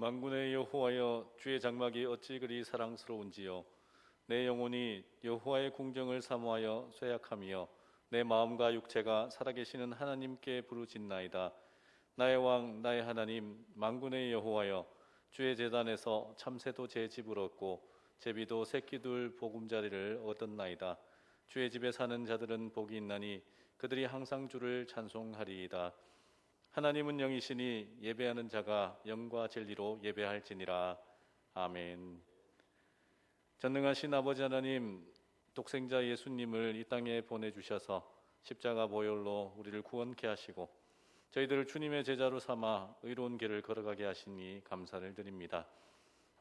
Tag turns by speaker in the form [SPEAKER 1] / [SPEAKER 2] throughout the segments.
[SPEAKER 1] 만군의 여호와여, 주의 장막이 어찌 그리 사랑스러운지요. 내 영혼이 여호와의 궁정을 사모하여 쇠약하며 내 마음과 육체가 살아계시는 하나님께 부르짖나이다. 나의 왕 나의 하나님 만군의 여호와여, 주의 제단에서 참새도 제 집을 얻고 제비도 새끼둘 보금자리를 얻었나이다. 주의 집에 사는 자들은 복이 있나니 그들이 항상 주를 찬송하리이다. 하나님은 영이시니 예배하는 자가 영과 진리로 예배할지니라. 아멘. 전능하신 아버지 하나님, 독생자 예수님을 이 땅에 보내주셔서 십자가 보혈로 우리를 구원케 하시고 저희들을 주님의 제자로 삼아 의로운 길을 걸어가게 하시니 감사를 드립니다.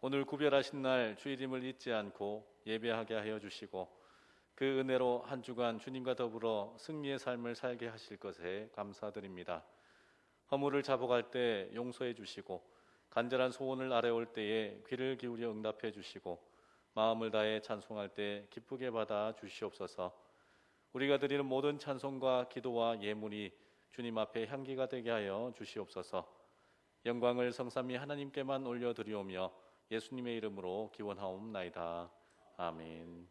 [SPEAKER 1] 오늘 구별하신 날 주일임을 잊지 않고 예배하게 하여 주시고 그 은혜로 한 주간 주님과 더불어 승리의 삶을 살게 하실 것에 감사드립니다. 허물을 자복할 때 용서해 주시고 간절한 소원을 아뢰올 때에 귀를 기울여 응답해 주시고 마음을 다해 찬송할 때 기쁘게 받아 주시옵소서. 우리가 드리는 모든 찬송과 기도와 예물이 주님 앞에 향기가 되게 하여 주시옵소서. 영광을 성삼위 하나님께만 올려드리오며 예수님의 이름으로 기원하옵나이다. 아멘.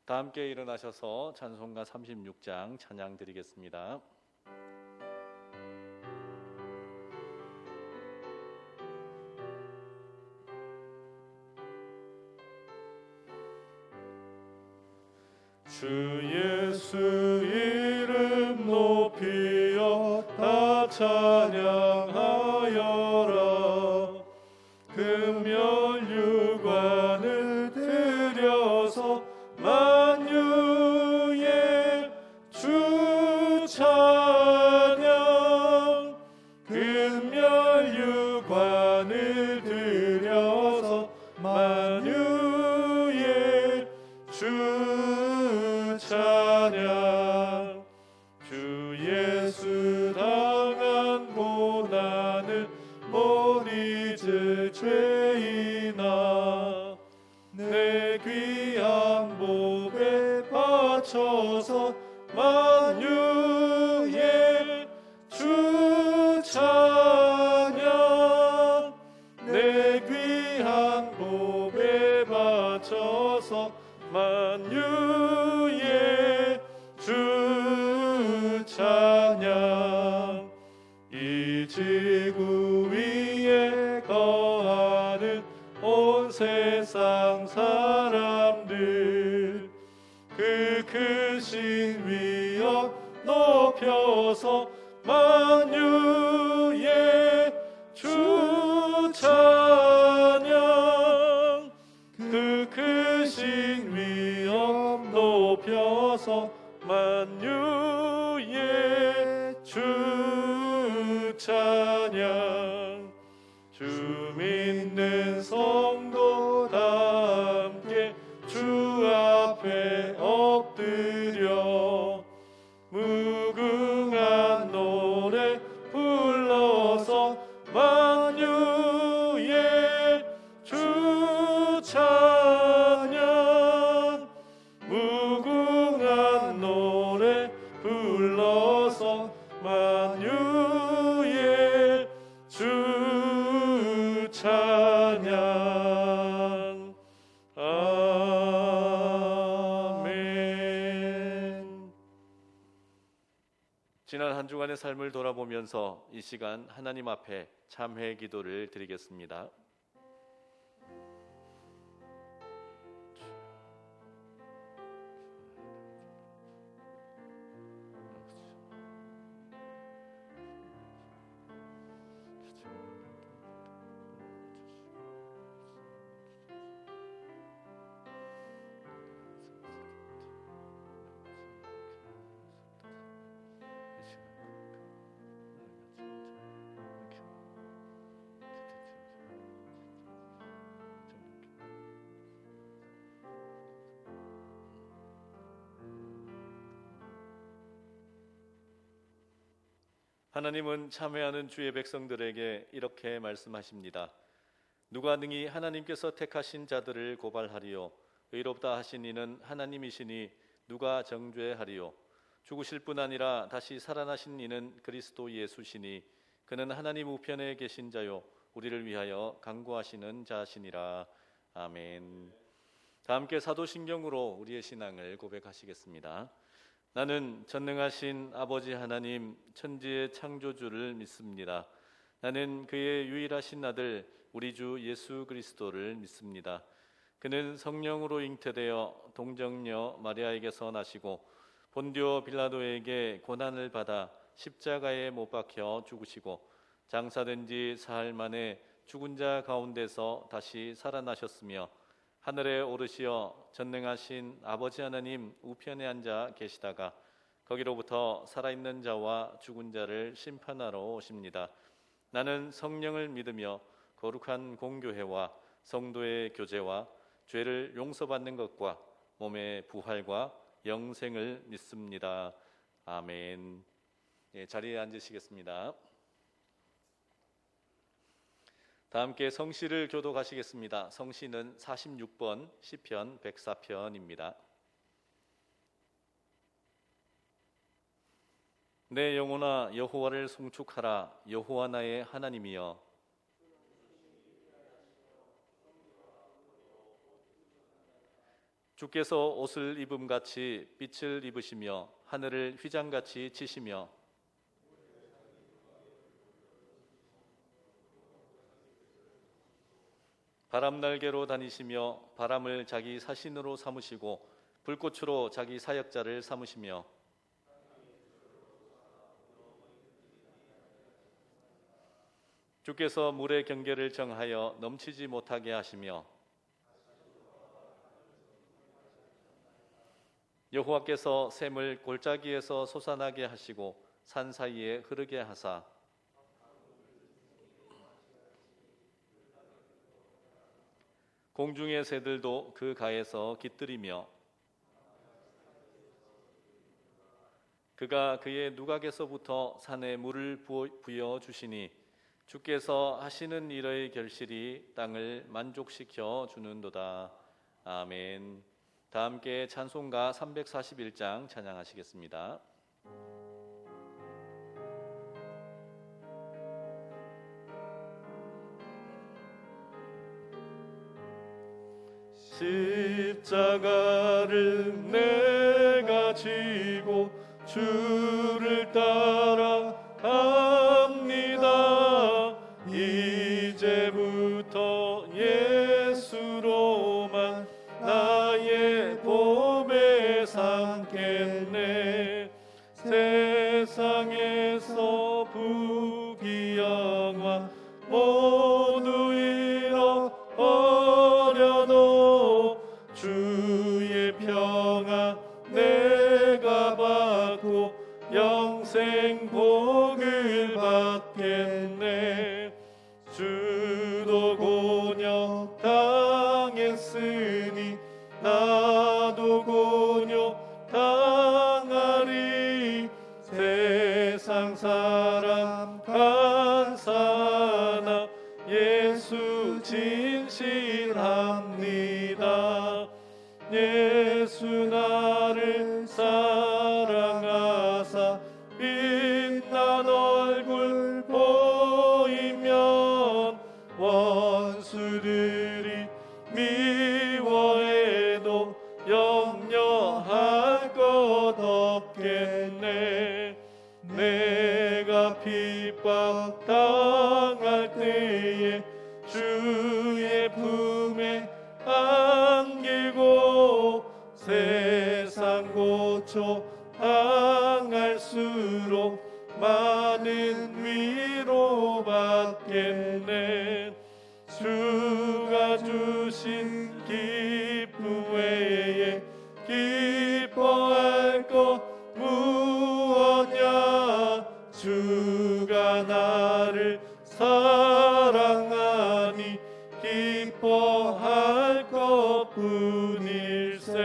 [SPEAKER 1] 다 함께 일어나셔서 찬송가 36장 찬양 드리겠습니다. 주 예수 이름 높이어 다 찬양하여라. 금면류관을 들여서 만유의 주 찬양. 금면류관을 들여서 만유의 주 찬양. 주 예수 당한 고난을 못 잊을 죄인아, 내 귀한 몸에 바쳐서 만유의 주 찬양. 내 귀한 몸에 바쳐서 만유의 주 찬양. 이 지구 위에 거하는 온 세상 사람들, 그 크신 위엄 높여서 만유의 주 찬양. 그 크신 위엄 높여서 만유의 주 찬양. 주 믿는 성도 다 함께 주 앞에 엎드려 무궁한 노래 불러서 만유의 주 찬양. 무궁한 노래 불러서 만유의 주 찬양. 아멘. 지난 한 주간의 삶을 돌아보면서 이 시간 하나님 앞에 참회 기도를 드리겠습니다. 하나님은 참회하는 주의 백성들에게 이렇게 말씀하십니다. 누가 능히 하나님께서 택하신 자들을 고발하리요. 의롭다 하신 이는 하나님이시니 누가 정죄하리요. 죽으실 뿐 아니라 다시 살아나신 이는 그리스도 예수시니 그는 하나님 우편에 계신 자요 우리를 위하여 간구하시는 자시니라. 아멘. 다 함께 사도신경으로 우리의 신앙을 고백하시겠습니다. 나는 전능하신 아버지 하나님 천지의 창조주를 믿습니다. 나는 그의 유일하신 아들 우리 주 예수 그리스도를 믿습니다. 그는 성령으로 잉태되어 동정녀 마리아에게서 나시고 본디오 빌라도에게 고난을 받아 십자가에 못 박혀 죽으시고 장사된 지 사흘 만에 죽은 자 가운데서 다시 살아나셨으며 하늘에 오르시어 전능하신 아버지 하나님 우편에 앉아 계시다가 거기로부터 살아있는 자와 죽은 자를 심판하러 오십니다. 나는 성령을 믿으며 거룩한 공교회와 성도의 교제와 죄를 용서받는 것과 몸의 부활과 영생을 믿습니다. 아멘. 자리에 앉으시겠습니다. 다 함께 성시를 교독하시겠습니다. 성시는 46번 시편 104편입니다. 내 영혼아 여호와를 송축하라. 여호와 나의 하나님이여. 주께서 옷을 입음같이 빛을 입으시며 하늘을 휘장같이 치시며 바람날개로 다니시며 바람을 자기 사신으로 삼으시고 불꽃으로 자기 사역자를 삼으시며 주께서 물의 경계를 정하여 넘치지 못하게 하시며 여호와께서 샘을 골짜기에서 솟아나게 하시고 산 사이에 흐르게 하사 공중의 새들도 그 가에서 깃들이며 그가 그의 누각에서부터 산에 물을 부어 주시니 주께서 하시는 일의 결실이 땅을 만족시켜 주는도다. 아멘. 다 함께 찬송가 341장 찬양하시겠습니다. 십자가를 내가 지고 주를 따라갑니다. 이제부터 예수로만 나의 봄에 삼겠네. 세상에서 부귀영화 모두 잃어버려도 주의 평안 내가 받고 영생 복을 받겠네. 주도 곤욕 당했으니 나도 곤욕 당하리. 세상 사람 간사나 예수 진실합니다. 예수 나를 사랑하사 빛난 얼굴 보이면 원수들이 미워해도 염려할 것 없겠네. 내가 핍박 당할 때에 주의 품에 안기고 세상 고초 당할수록 많은 위로 받겠네. 주가 주신 기쁨 외에 기뻐할 것 무엇냐. 주가 나를 사랑하니 기뻐할 것뿐일세.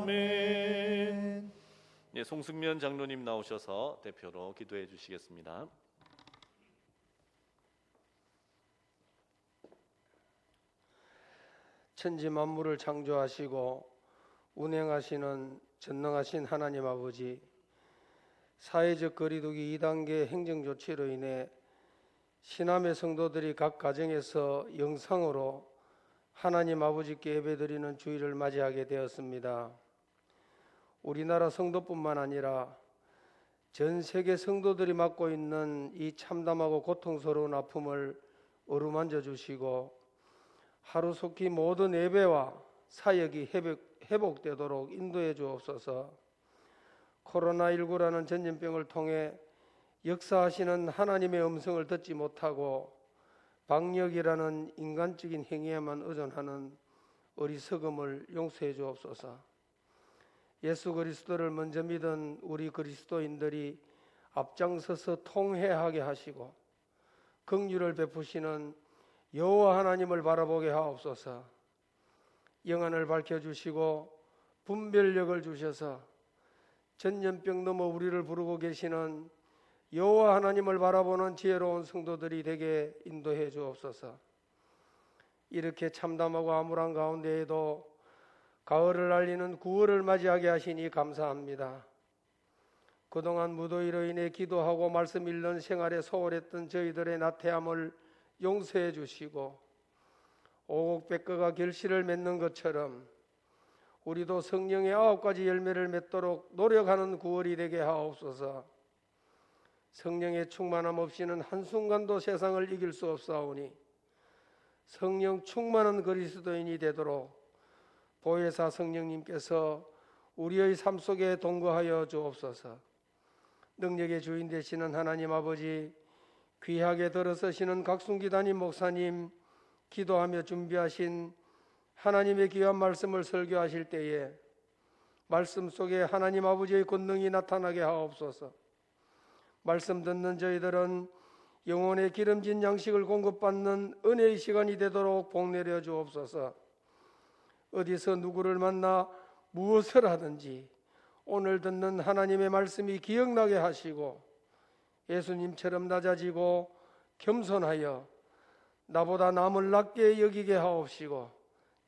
[SPEAKER 1] 아멘. 예, 송승면 장로님 나오셔서 대표로 기도해 주시겠습니다.
[SPEAKER 2] 천지 만물을 창조하시고 운행하시는 전능하신 하나님 아버지, 사회적 거리두기 2단계 행정조치로 인해 신암의 성도들이 각 가정에서 영상으로 하나님 아버지께 예배드리는 주일을 맞이하게 되었습니다. 우리나라 성도뿐만 아니라 전 세계 성도들이 맡고 있는 이 참담하고 고통스러운 아픔을 어루만져 주시고 하루속히 모든 예배와 사역이 회복되도록 인도해 주옵소서. 코로나19라는 전염병을 통해 역사하시는 하나님의 음성을 듣지 못하고 방역이라는 인간적인 행위에만 의존하는 어리석음을 용서해 주옵소서. 예수 그리스도를 먼저 믿은 우리 그리스도인들이 앞장서서 통회하게 하시고 긍휼을 베푸시는 여호와 하나님을 바라보게 하옵소서. 영안을 밝혀주시고 분별력을 주셔서 전염병 넘어 우리를 부르고 계시는 여호와 하나님을 바라보는 지혜로운 성도들이 되게 인도해 주옵소서. 이렇게 참담하고 암울한 가운데에도 가을을 알리는 9월을 맞이하게 하시니 감사합니다. 그동안 무더위로 인해 기도하고 말씀 읽는 생활에 소홀했던 저희들의 나태함을 용서해 주시고 오곡백과가 결실을 맺는 것처럼 우리도 성령의 9가지 열매를 맺도록 노력하는 9월이 되게 하옵소서. 성령의 충만함 없이는 한순간도 세상을 이길 수 없사오니 성령 충만한 그리스도인이 되도록 보혜사 성령님께서 우리의 삶 속에 동거하여 주옵소서. 능력의 주인 되시는 하나님 아버지, 귀하게 들어서시는 각순기 담임 목사님, 기도하며 준비하신 하나님의 귀한 말씀을 설교하실 때에 말씀 속에 하나님 아버지의 권능이 나타나게 하옵소서. 말씀 듣는 저희들은 영혼의 기름진 양식을 공급받는 은혜의 시간이 되도록 복 내려 주옵소서. 어디서 누구를 만나 무엇을 하든지 오늘 듣는 하나님의 말씀이 기억나게 하시고 예수님처럼 낮아지고 겸손하여 나보다 남을 낮게 여기게 하옵시고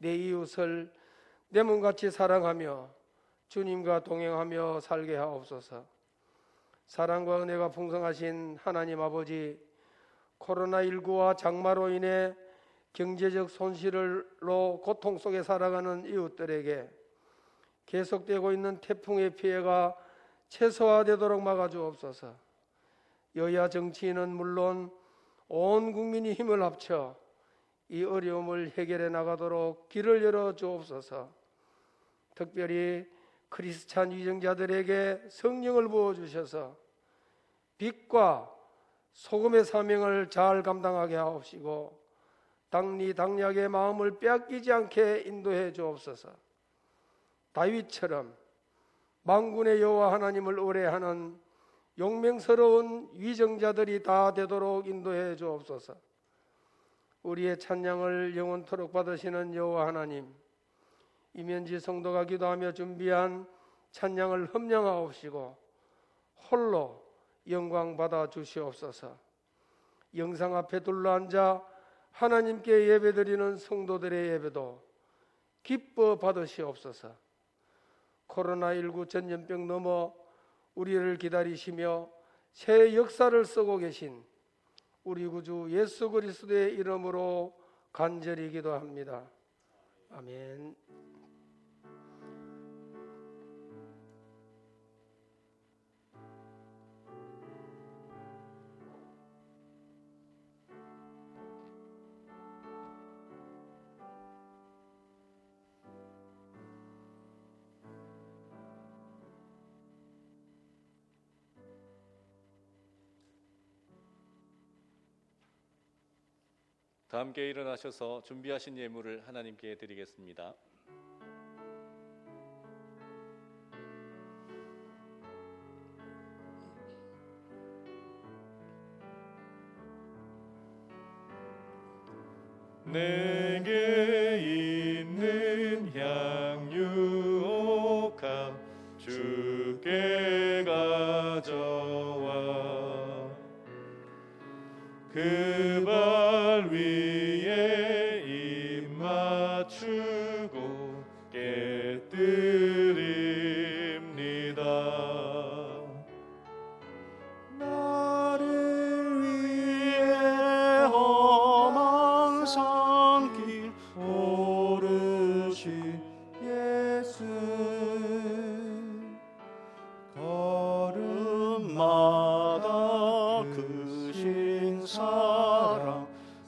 [SPEAKER 2] 내 이웃을 내 몸같이 사랑하며 주님과 동행하며 살게 하옵소서. 사랑과 은혜가 풍성하신 하나님 아버지, 코로나19와 장마로 인해 경제적 손실로 고통 속에 살아가는 이웃들에게 계속되고 있는 태풍의 피해가 최소화되도록 막아주옵소서. 여야 정치인은 물론 온 국민이 힘을 합쳐 이 어려움을 해결해 나가도록 길을 열어 주옵소서. 특별히 크리스찬 위정자들에게 성령을 부어주셔서 빛과 소금의 사명을 잘 감당하게 하옵시고 당리당략의 마음을 빼앗기지 않게 인도해 주옵소서. 다윗처럼 만군의 여호와 하나님을 의뢰하는 용맹스러운 위정자들이 다 되도록 인도해 주옵소서. 우리의 찬양을 영원토록 받으시는 여호와 하나님, 이면지 성도가 기도하며 준비한 찬양을 흠령하옵시고 홀로 영광 받아 주시옵소서. 영상 앞에 둘러앉아 하나님께 예배드리는 성도들의 예배도 기뻐 받으시옵소서. 코로나19 전염병 넘어 우리를 기다리시며 새 역사를 쓰고 계신 우리 구주 예수 그리스도의 이름으로 간절히 기도합니다. 아멘.
[SPEAKER 1] 다 함께 일어나셔서 준비하신 예물을 하나님께 드리겠습니다. 내게 있는 향유옥합 주께 가져와 그 발 위에 입 맞추고 깨뜨립니다.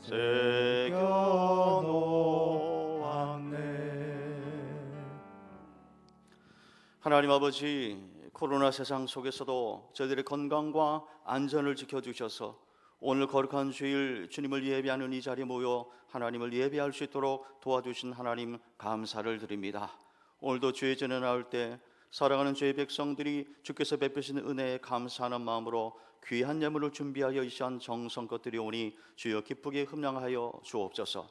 [SPEAKER 3] 새겨 놓았네. 하나님 아버지, 코로나 세상 속에서도 저희들의 건강과 안전을 지켜주셔서 오늘 거룩한 주일 주님을 예배하는 이 자리에 모여 하나님을 예배할 수 있도록 도와주신 하나님 감사를 드립니다. 오늘도 주의 전에 나올 때 사랑하는 주의 백성들이 주께서 베푸신 은혜에 감사하는 마음으로 귀한 예물을 준비하여 이 시간 정성껏 드려오니 주여 기쁘게 흠양하여 주옵소서.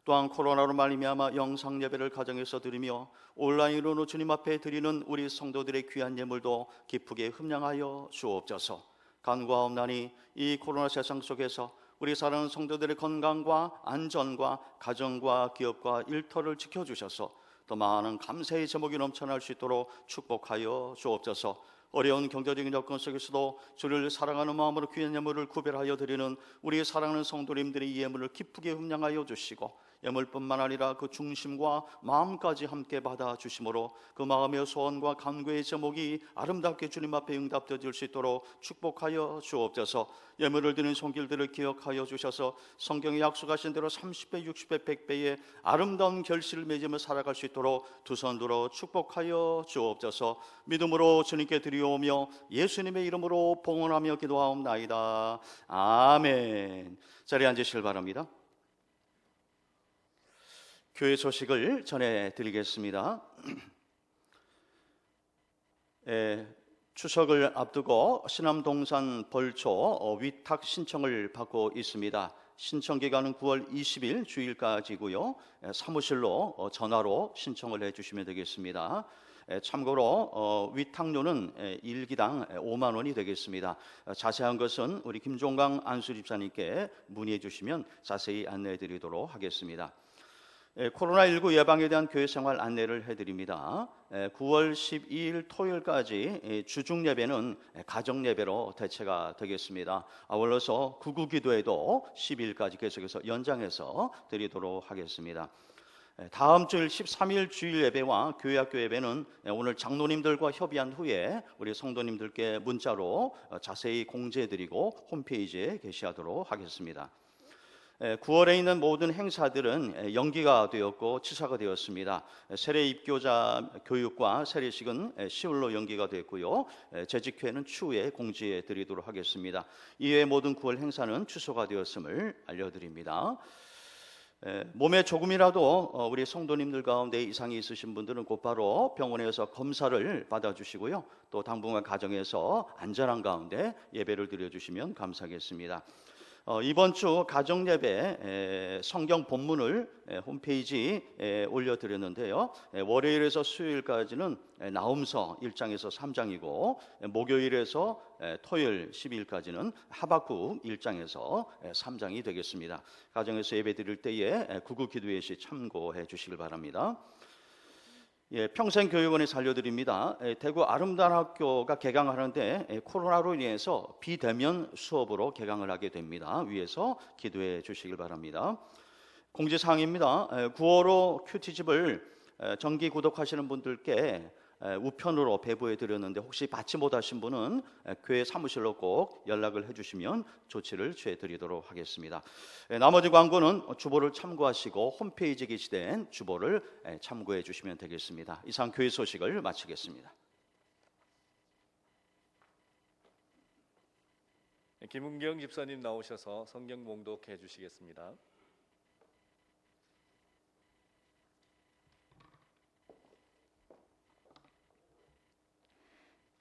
[SPEAKER 3] 또한 코로나로 말미암아 영상 예배를 가정에서 드리며 온라인으로 주님 앞에 드리는 우리 성도들의 귀한 예물도 기쁘게 흠양하여 주옵소서. 간구하옵나니 이 코로나 세상 속에서 우리 사랑하는 성도들의 건강과 안전과 가정과 기업과 일터를 지켜주셔서 더 많은 감사의 제목이 넘쳐날 수 있도록 축복하여 주옵소서. 어려운 경제적인 여건 속에서도 주를 사랑하는 마음으로 귀한 예물을 구별하여 드리는 우리 사랑하는 성도님들의 이 예물을 기쁘게 흠양하여 주시고 예물뿐만 아니라 그 중심과 마음까지 함께 받아주심으로 그 마음의 소원과 간구의 제목이 아름답게 주님 앞에 응답되어질 수 있도록 축복하여 주옵소서. 예물을 드리는 손길들을 기억하여 주셔서 성경에 약속하신 대로 30배, 60배, 100배의 아름다운 결실을 맺으며 살아갈 수 있도록 두 손 들어 축복하여 주옵소서. 믿음으로 주님께 드리오며 예수님의 이름으로 봉헌하며 기도하옵나이다. 아멘. 자리에 앉으시길 바랍니다. 교회 소식을 전해드리겠습니다. 추석을 앞두고 신암동산 벌초 위탁 신청을 받고 있습니다. 신청 기간은 9월 20일 주일까지고요. 사무실로 전화로 신청을 해주시면 되겠습니다. 참고로 위탁료는 일기당 5만 원이 되겠습니다. 자세한 것은 우리 김종강 안수집사님께 문의해 주시면 자세히 안내해 드리도록 하겠습니다. 코로나19 예방에 대한 교회 생활 안내를 해드립니다. 9월 12일 토요일까지 주중 예배는 가정 예배로 대체가 되겠습니다. 아울러서 구구기도회도 12일까지 계속해서 연장해서 드리도록 하겠습니다. 다음 주일 13일 주일 예배와 교회학교 예배는 오늘 장로님들과 협의한 후에 우리 성도님들께 문자로 자세히 공지해드리고 홈페이지에 게시하도록 하겠습니다. 9월에 있는 모든 행사들은 연기가 되었고 취소가 되었습니다. 세례 입교자 교육과 세례식은 10월로 연기가 됐고요. 재직회는 추후에 공지해 드리도록 하겠습니다. 이외의 모든 9월 행사는 취소가 되었음을 알려드립니다. 몸에 조금이라도 우리 성도님들 가운데 이상이 있으신 분들은 곧바로 병원에서 검사를 받아주시고요. 또 당분간 가정에서 안전한 가운데 예배를 드려주시면 감사하겠습니다. 이번 주 가정예배 성경 본문을 홈페이지에 올려드렸는데요. 월요일에서 수요일까지는 나홈서 1장에서 3장이고 목요일에서 토요일 12일까지는 하박국 1장에서 3장이 되겠습니다. 가정에서 예배 드릴 때에 구구기도회 시 참고해 주시길 바랍니다. 평생교육원에서 알려드립니다. 대구 아름다운 학교가 개강하는데 코로나로 인해서 비대면 수업으로 개강을 하게 됩니다. 위에서 기도해 주시길 바랍니다. 공지사항입니다. 9월호 큐티집을 정기 구독하시는 분들께 우편으로 배부해 드렸는데 혹시 받지 못하신 분은 교회 사무실로 꼭 연락을 해주시면 조치를 취해 드리도록 하겠습니다. 나머지 광고는 주보를 참고하시고 홈페이지에 게시된 주보를 참고해 주시면 되겠습니다. 이상 교회 소식을 마치겠습니다.
[SPEAKER 1] 김은경 집사님 나오셔서 성경 봉독해 주시겠습니다.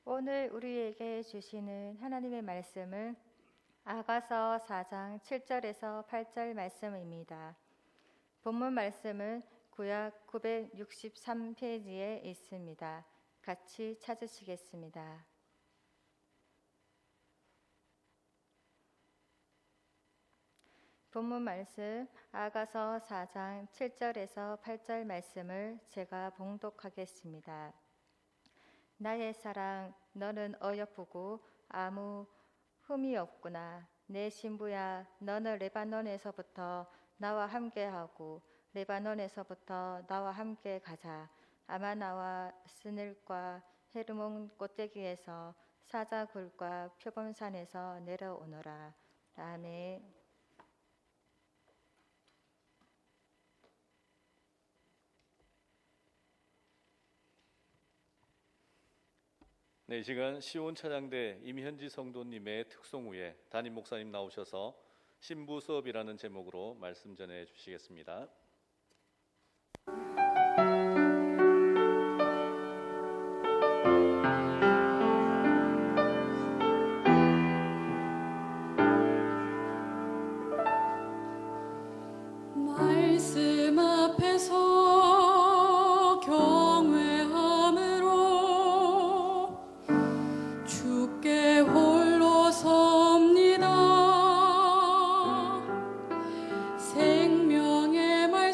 [SPEAKER 4] 오늘 우리에게 주시는 하나님의 말씀은 아가서 4장 7절에서 8절 말씀입니다. 본문 말씀은 구약 963페이지에 있습니다. 같이 찾으시겠습니다. 본문 말씀 아가서 4장 7절에서 8절 말씀을 제가 봉독하겠습니다. 나의 사랑, 너는 어여쁘고 아무 흠이 없구나. 내 신부야, 너는 레바논에서부터 나와 함께하고 레바논에서부터 나와 함께 가자. 아마나와 스늘과 헤르몬 꼭대기에서 사자굴과 표범산에서 내려오너라. 아멘.
[SPEAKER 1] 네, 이 시간 시온 찬양대 임현지 성도님의 특송 후에 담임 목사님 나오셔서 신부 수업이라는 제목으로 말씀 전해 주시겠습니다.
[SPEAKER 5] 말씀 앞에서 경외함으로 주께 홀로 섭니다. 생명의 말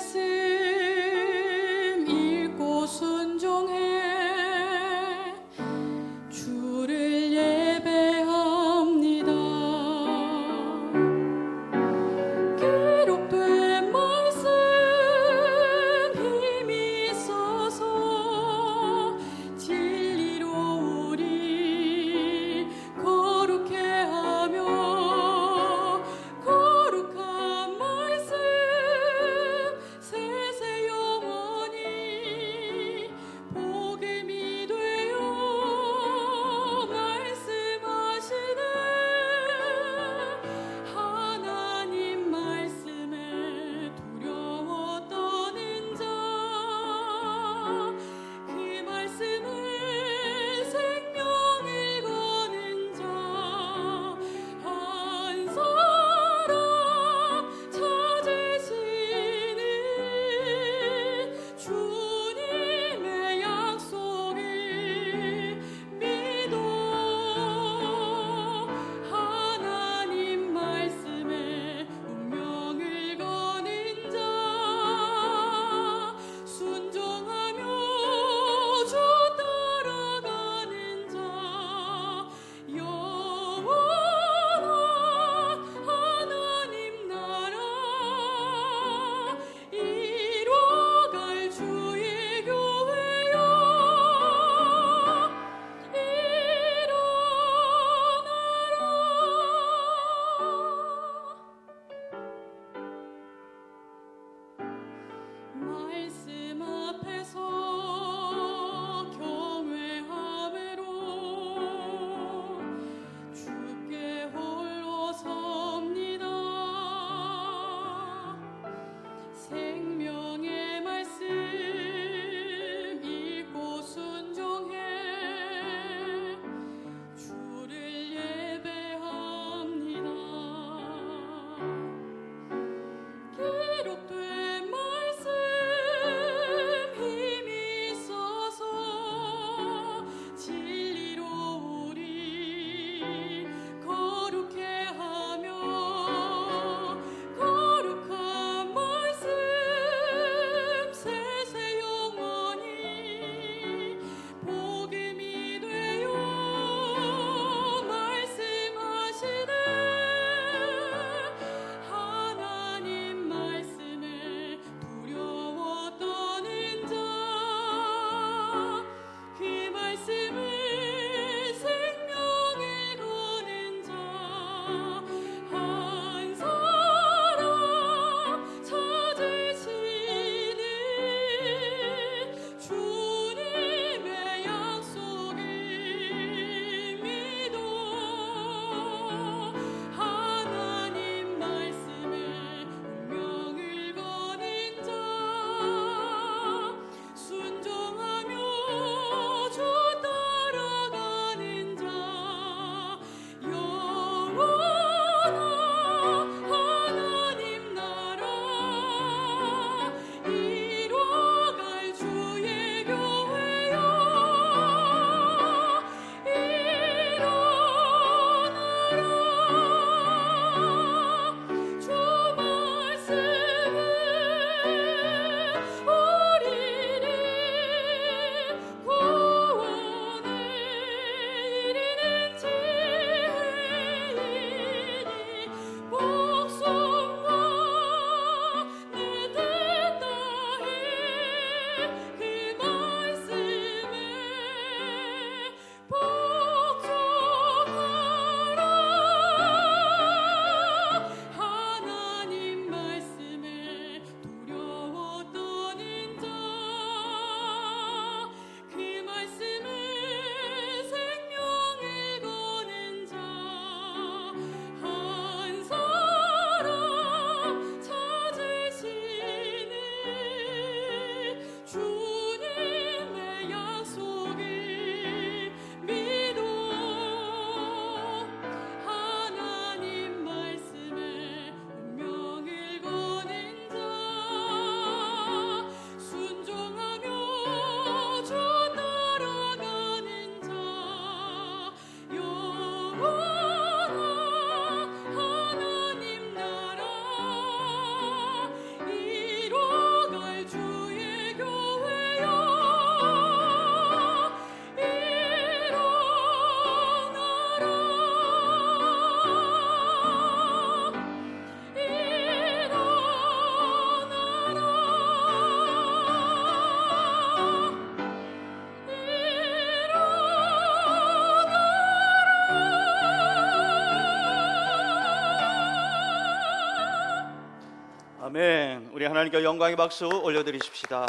[SPEAKER 3] 아멘. 우리 하나님께 영광의 박수 올려드리십시다.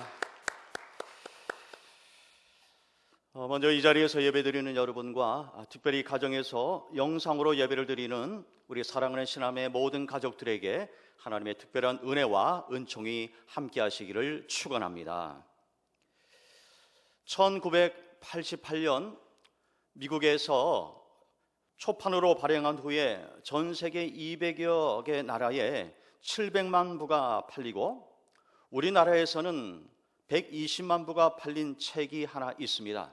[SPEAKER 3] 먼저 이 자리에서 예배드리는 여러분과 특별히 가정에서 영상으로 예배를 드리는 우리 사랑하는 신함의 모든 가족들에게 하나님의 특별한 은혜와 은총이 함께 하시기를 축원합니다. 1988년 미국에서 초판으로 발행한 후에 전 세계 200여 개 나라에 700만 부가 팔리고 우리나라에서는 120만 부가 팔린 책이 하나 있습니다.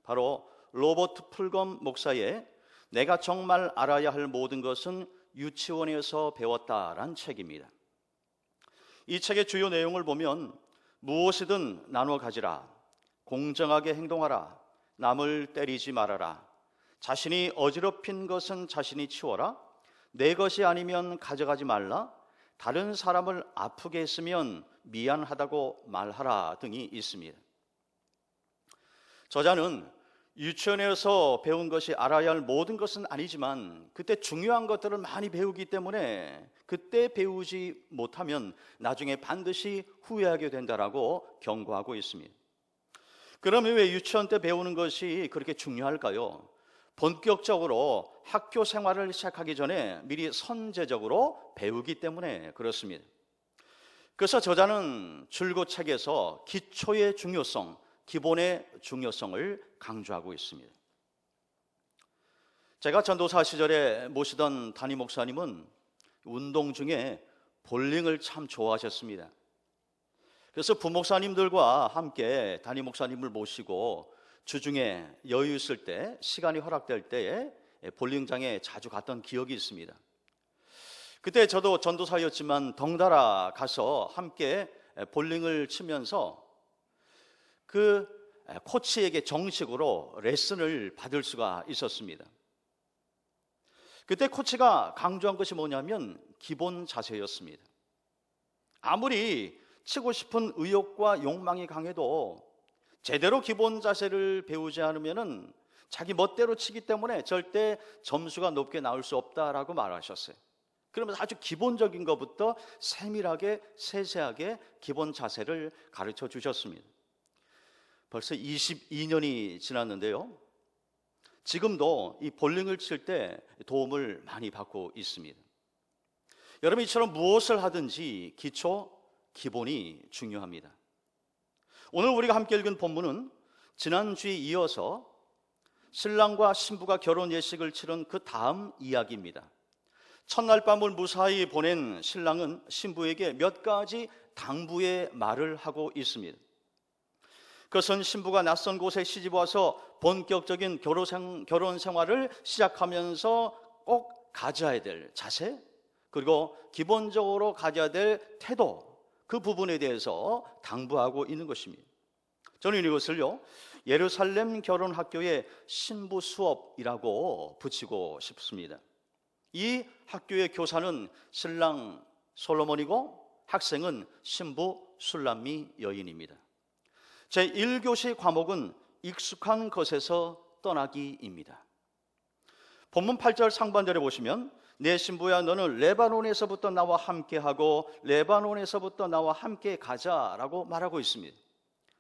[SPEAKER 3] 바로 로버트 풀검 목사의 내가 정말 알아야 할 모든 것은 유치원에서 배웠다라는 책입니다. 이 책의 주요 내용을 보면 무엇이든 나눠 가지라, 공정하게 행동하라, 남을 때리지 말아라, 자신이 어지럽힌 것은 자신이 치워라, 내 것이 아니면 가져가지 말라, 다른 사람을 아프게 했으면 미안하다고 말하라 등이 있습니다. 저자는 유치원에서 배운 것이 알아야 할 모든 것은 아니지만 그때 중요한 것들을 많이 배우기 때문에 그때 배우지 못하면 나중에 반드시 후회하게 된다라고 경고하고 있습니다. 그러면 왜 유치원 때 배우는 것이 그렇게 중요할까요? 본격적으로 학교 생활을 시작하기 전에 미리 선제적으로 배우기 때문에 그렇습니다. 그래서 저자는 줄곧 책에서 기초의 중요성, 기본의 중요성을 강조하고 있습니다. 제가 전도사 시절에 모시던 담임 목사님은 운동 중에 볼링을 참 좋아하셨습니다. 그래서 부목사님들과 함께 담임 목사님을 모시고 주중에 여유 있을 때, 시간이 허락될 때에 볼링장에 자주 갔던 기억이 있습니다. 그때 저도 전도사였지만 덩달아 가서 함께 볼링을 치면서 그 코치에게 정식으로 레슨을 받을 수가 있었습니다. 그때 코치가 강조한 것이 뭐냐면 기본 자세였습니다. 아무리 치고 싶은 의욕과 욕망이 강해도 제대로 기본 자세를 배우지 않으면 자기 멋대로 치기 때문에 절대 점수가 높게 나올 수 없다라고 말하셨어요. 그러면서 아주 기본적인 것부터 세밀하게 세세하게 기본 자세를 가르쳐 주셨습니다. 벌써 22년이 지났는데요, 지금도 이 볼링을 칠 때 도움을 많이 받고 있습니다. 여러분, 이처럼 무엇을 하든지 기초, 기본이 중요합니다. 오늘 우리가 함께 읽은 본문은 지난주에 이어서 신랑과 신부가 결혼 예식을 치른 그 다음 이야기입니다. 첫날 밤을 무사히 보낸 신랑은 신부에게 몇 가지 당부의 말을 하고 있습니다. 그것은 신부가 낯선 곳에 시집 와서 본격적인 결혼 생활을 시작하면서 꼭 가져야 될 자세, 그리고 기본적으로 가져야 될 태도, 그 부분에 대해서 당부하고 있는 것입니다. 저는 이것을요, 예루살렘 결혼학교의 신부 수업이라고 붙이고 싶습니다. 이 학교의 교사는 신랑 솔로몬이고 학생은 신부 술람미 여인입니다. 제1교시 과목은 익숙한 것에서 떠나기입니다. 본문 8절 상반절에 보시면 내 신부야 너는 레바논에서부터 나와 함께하고 레바논에서부터 나와 함께 가자라고 말하고 있습니다.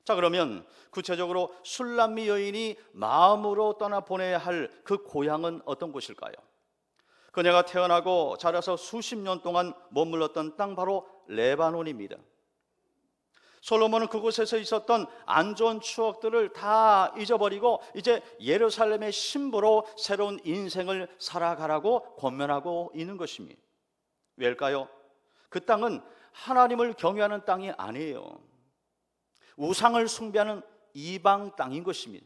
[SPEAKER 3] 자, 그러면 구체적으로 술람미 여인이 마음으로 떠나보내야 할 그 고향은 어떤 곳일까요? 그녀가 태어나고 자라서 수십 년 동안 머물렀던 땅, 바로 레바논입니다. 솔로몬은 그곳에서 있었던 안 좋은 추억들을 다 잊어버리고 이제 예루살렘의 신부로 새로운 인생을 살아가라고 권면하고 있는 것입니다. 왜일까요? 그 땅은 하나님을 경외하는 땅이 아니에요. 우상을 숭배하는 이방 땅인 것입니다.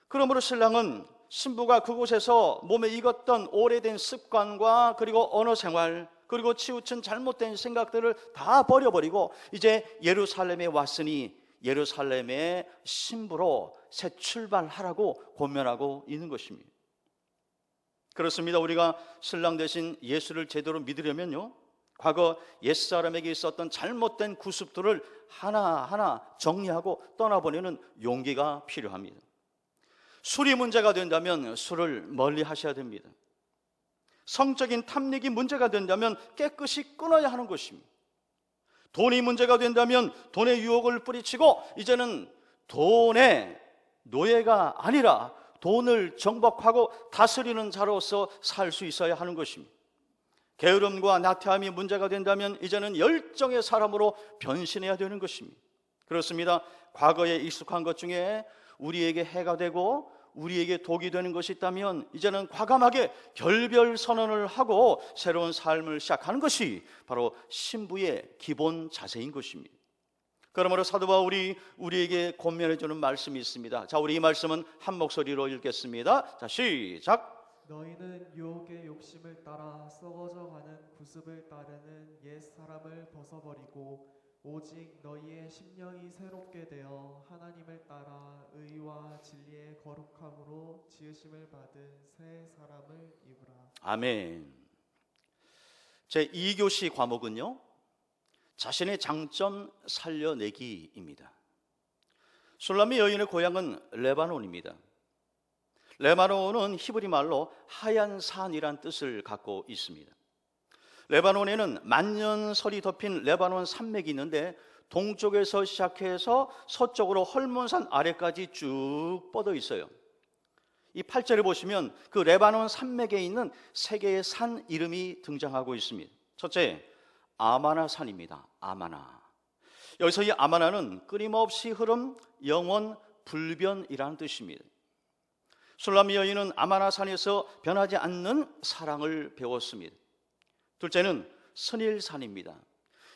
[SPEAKER 3] 그러므로 신랑은 신부가 그곳에서 몸에 익었던 오래된 습관과 그리고 언어 생활, 그리고 치우친 잘못된 생각들을 다 버려버리고 이제 예루살렘에 왔으니 예루살렘의 신부로 새 출발하라고 권면하고 있는 것입니다. 그렇습니다. 우리가 신랑 대신 예수를 제대로 믿으려면요, 과거 옛사람에게 있었던 잘못된 구습들을 하나하나 정리하고 떠나보내는 용기가 필요합니다. 술이 문제가 된다면 술을 멀리 하셔야 됩니다. 성적인 탐닉이 문제가 된다면 깨끗이 끊어야 하는 것입니다. 돈이 문제가 된다면 돈의 유혹을 뿌리치고 이제는 돈의 노예가 아니라 돈을 정복하고 다스리는 자로서 살 수 있어야 하는 것입니다. 게으름과 나태함이 문제가 된다면 이제는 열정의 사람으로 변신해야 되는 것입니다. 그렇습니다. 과거에 익숙한 것 중에 우리에게 해가 되고 우리에게 독이 되는 것이 있다면 이제는 과감하게 결별 선언을 하고 새로운 삶을 시작하는 것이 바로 신부의 기본 자세인 것입니다. 그러므로 사도 바울이 우리에게 권면해 주는 말씀이 있습니다. 자, 우리 이 말씀은 한 목소리로 읽겠습니다. 자, 시작.
[SPEAKER 6] 너희는 유혹의 욕심을 따라 썩어져 가는 구습을 따르는 옛 사람을 벗어버리고 오직 너희의 심령이 새롭게 되어 하나님을 따라 의와 진리의 거룩함으로 지으심을 받은 새 사람을 입으라.
[SPEAKER 3] 아멘. 제 2교시 과목은요, 자신의 장점 살려내기입니다. 술람미 여인의 고향은 레바논입니다. 레바논은 히브리 말로 하얀 산이란 뜻을 갖고 있습니다. 레바논에는 만년설이 덮인 레바논 산맥이 있는데 동쪽에서 시작해서 서쪽으로 헐몬산 아래까지 쭉 뻗어 있어요. 이 8절에 보시면 그 레바논 산맥에 있는 세 개의 산 이름이 등장하고 있습니다. 첫째, 아마나 산입니다. 아마나. 여기서 이 아마나는 끊임없이 흐름, 영원, 불변이라는 뜻입니다. 술람미 여인은 아마나 산에서 변하지 않는 사랑을 배웠습니다. 둘째는 스닐산입니다.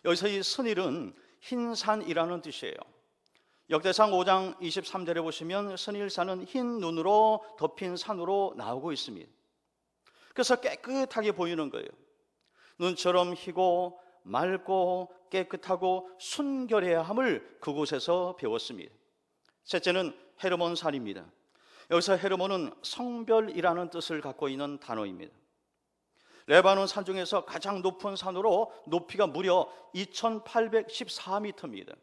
[SPEAKER 3] 여기서 이 스닐은 흰산이라는 뜻이에요. 역대상 5장 23절에 보시면 스닐산은 흰 눈으로 덮인 산으로 나오고 있습니다. 그래서 깨끗하게 보이는 거예요. 눈처럼 희고 맑고 깨끗하고 순결해야 함을 그곳에서 배웠습니다. 셋째는 헤르몬산입니다. 여기서 헤르몬은 성별이라는 뜻을 갖고 있는 단어입니다. 레바논 산 중에서 가장 높은 산으로 높이가 무려 2814m입니다.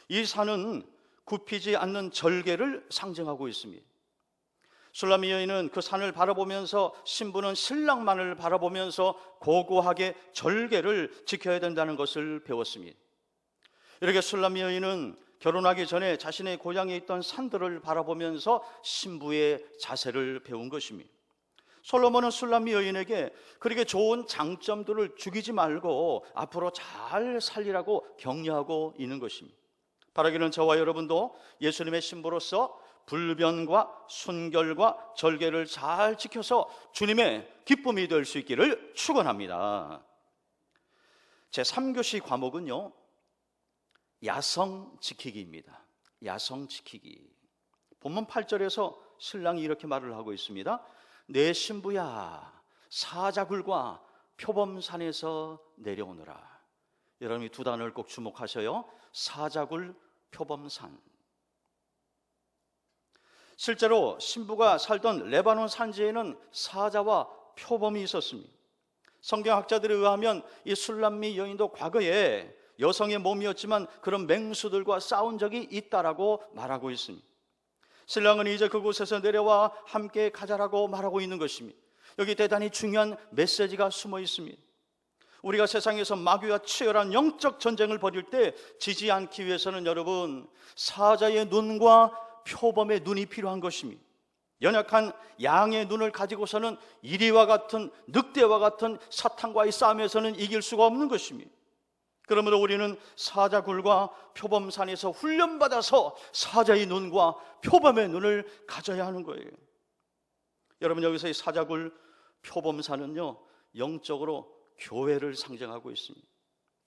[SPEAKER 3] 이 산은 굽히지 않는 절개를 상징하고 있습니다. 술람미 여인은 그 산을 바라보면서, 신부는 신랑만을 바라보면서 고고하게 절개를 지켜야 된다는 것을 배웠습니다. 이렇게 술람미 여인은 결혼하기 전에 자신의 고향에 있던 산들을 바라보면서 신부의 자세를 배운 것입니다. 솔로몬은 술람미 여인에게 그렇게 좋은 장점들을 죽이지 말고 앞으로 잘 살리라고 격려하고 있는 것입니다. 바라기는 저와 여러분도 예수님의 신부로서 불변과 순결과 절개를 잘 지켜서 주님의 기쁨이 될 수 있기를 축원합니다. 제 3교시 과목은요, 야성 지키기입니다. 야성 지키기. 본문 8절에서 신랑이 이렇게 말을 하고 있습니다. 내 신부야, 사자굴과 표범산에서 내려오너라. 여러분이 두 단어를 꼭 주목하셔요. 사자굴, 표범산. 실제로 신부가 살던 레바논 산지에는 사자와 표범이 있었습니다. 성경학자들에 의하면 이 술람미 여인도 과거에 여성의 몸이었지만 그런 맹수들과 싸운 적이 있다라고 말하고 있습니다. 신랑은 이제 그곳에서 내려와 함께 가자라고 말하고 있는 것입니다. 여기 대단히 중요한 메시지가 숨어 있습니다. 우리가 세상에서 마귀와 치열한 영적 전쟁을 벌일 때 지지 않기 위해서는 여러분, 사자의 눈과 표범의 눈이 필요한 것입니다. 연약한 양의 눈을 가지고서는 이리와 같은 늑대와 같은 사탄과의 싸움에서는 이길 수가 없는 것입니다. 그러므로 우리는 사자굴과 표범산에서 훈련받아서 사자의 눈과 표범의 눈을 가져야 하는 거예요. 여러분, 여기서 이 사자굴, 표범산은요, 영적으로 교회를 상징하고 있습니다.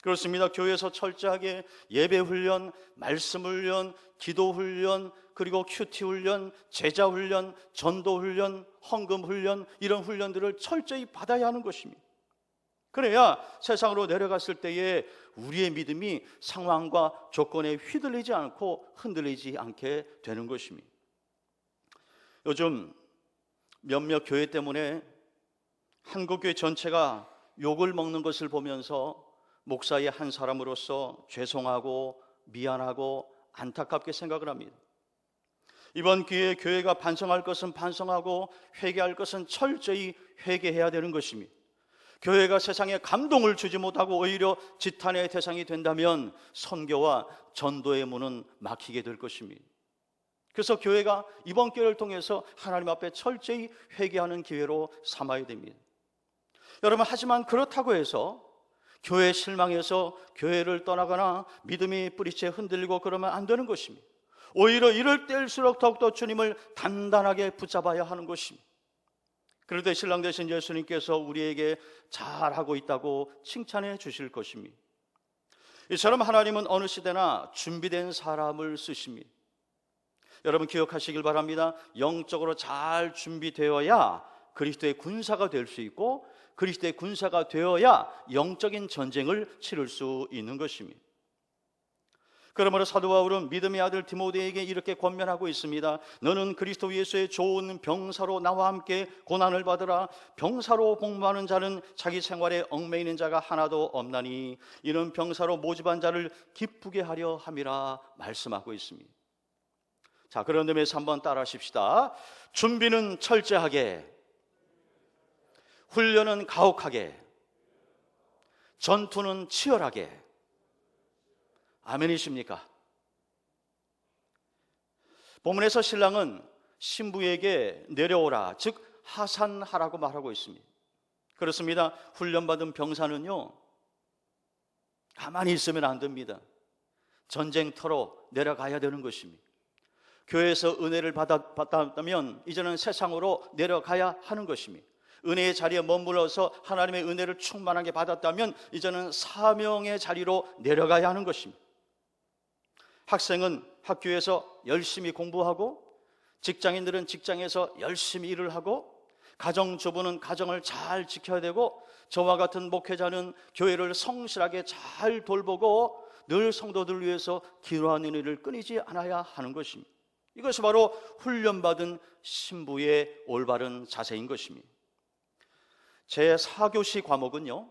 [SPEAKER 3] 그렇습니다. 교회에서 철저하게 예배 훈련, 말씀 훈련, 기도 훈련, 그리고 큐티 훈련, 제자 훈련, 전도 훈련, 헌금 훈련, 이런 훈련들을 철저히 받아야 하는 것입니다. 그래야 세상으로 내려갔을 때에 우리의 믿음이 상황과 조건에 휘둘리지 않고 흔들리지 않게 되는 것입니다. 요즘 몇몇 교회 때문에 한국교회 전체가 욕을 먹는 것을 보면서 목사의 한 사람으로서 죄송하고 미안하고 안타깝게 생각을 합니다. 이번 기회에 교회가 반성할 것은 반성하고 회개할 것은 철저히 회개해야 되는 것입니다. 교회가 세상에 감동을 주지 못하고 오히려 지탄의 대상이 된다면 선교와 전도의 문은 막히게 될 것입니다. 그래서 교회가 이번 기회를 통해서 하나님 앞에 철저히 회개하는 기회로 삼아야 됩니다. 여러분, 하지만 그렇다고 해서 교회 실망해서 교회를 떠나거나 믿음이 뿌리채 흔들리고 그러면 안 되는 것입니다. 오히려 이럴 때일수록 더욱더 주님을 단단하게 붙잡아야 하는 것입니다. 그럴 때 신랑 되신 예수님께서 우리에게 잘하고 있다고 칭찬해 주실 것입니다. 이처럼 하나님은 어느 시대나 준비된 사람을 쓰십니다. 여러분 기억하시길 바랍니다. 영적으로 잘 준비되어야 그리스도의 군사가 될 수 있고, 그리스도의 군사가 되어야 영적인 전쟁을 치를 수 있는 것입니다. 그러므로 사도 바울은 믿음의 아들 디모데에게 이렇게 권면하고 있습니다. 너는 그리스도 예수의 좋은 병사로 나와 함께 고난을 받으라. 병사로 복무하는 자는 자기 생활에 얽매이는 자가 하나도 없나니 이는 병사로 모집한 자를 기쁘게 하려 함이라 말씀하고 있습니다. 자, 그런 의미에서 한번 따라 하십시다. 준비는 철저하게, 훈련은 가혹하게, 전투는 치열하게. 아멘이십니까? 본문에서 신랑은 신부에게 내려오라, 즉 하산하라고 말하고 있습니다. 그렇습니다. 훈련받은 병사는요, 가만히 있으면 안 됩니다. 전쟁터로 내려가야 되는 것입니다. 교회에서 은혜를 받았다면 이제는 세상으로 내려가야 하는 것입니다. 은혜의 자리에 머물러서 하나님의 은혜를 충만하게 받았다면 이제는 사명의 자리로 내려가야 하는 것입니다. 학생은 학교에서 열심히 공부하고, 직장인들은 직장에서 열심히 일을 하고, 가정주부는 가정을 잘 지켜야 되고, 저와 같은 목회자는 교회를 성실하게 잘 돌보고 늘 성도들 위해서 기도하는 일을 끊이지 않아야 하는 것입니다. 이것이 바로 훈련받은 신부의 올바른 자세인 것입니다. 제 4교시 과목은요,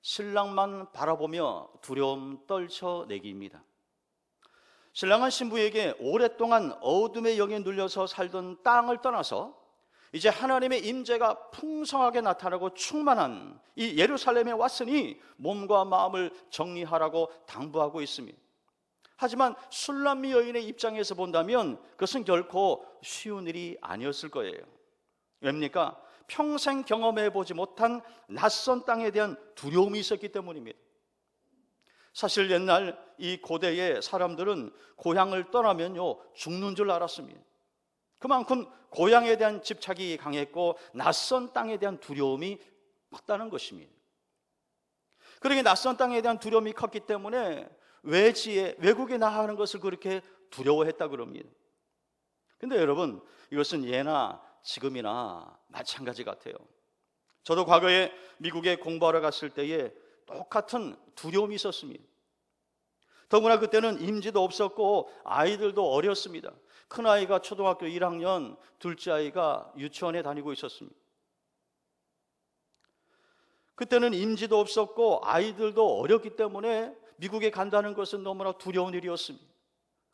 [SPEAKER 3] 신랑만 바라보며 두려움 떨쳐내기입니다. 신랑은 신부에게 오랫동안 어둠의 영에 눌려서 살던 땅을 떠나서 이제 하나님의 임재가 풍성하게 나타나고 충만한 이 예루살렘에 왔으니 몸과 마음을 정리하라고 당부하고 있습니다. 하지만 술람미 여인의 입장에서 본다면 그것은 결코 쉬운 일이 아니었을 거예요. 왜입니까? 평생 경험해보지 못한 낯선 땅에 대한 두려움이 있었기 때문입니다. 사실 옛날 이 고대의 사람들은 고향을 떠나면요, 죽는 줄 알았습니다. 그만큼 고향에 대한 집착이 강했고 낯선 땅에 대한 두려움이 컸다는 것입니다. 그러게 낯선 땅에 대한 두려움이 컸기 때문에 외지에, 외국에 나가는 것을 그렇게 두려워했다 그럽니다. 근데 여러분, 이것은 예나 지금이나 마찬가지 같아요. 저도 과거에 미국에 공부하러 갔을 때에 똑같은 두려움이 있었습니다. 더구나 그때는 임지도 없었고 아이들도 어렸습니다. 큰아이가 초등학교 1학년, 둘째 아이가 유치원에 다니고 있었습니다. 그때는 임지도 없었고 아이들도 어렸기 때문에 미국에 간다는 것은 너무나 두려운 일이었습니다.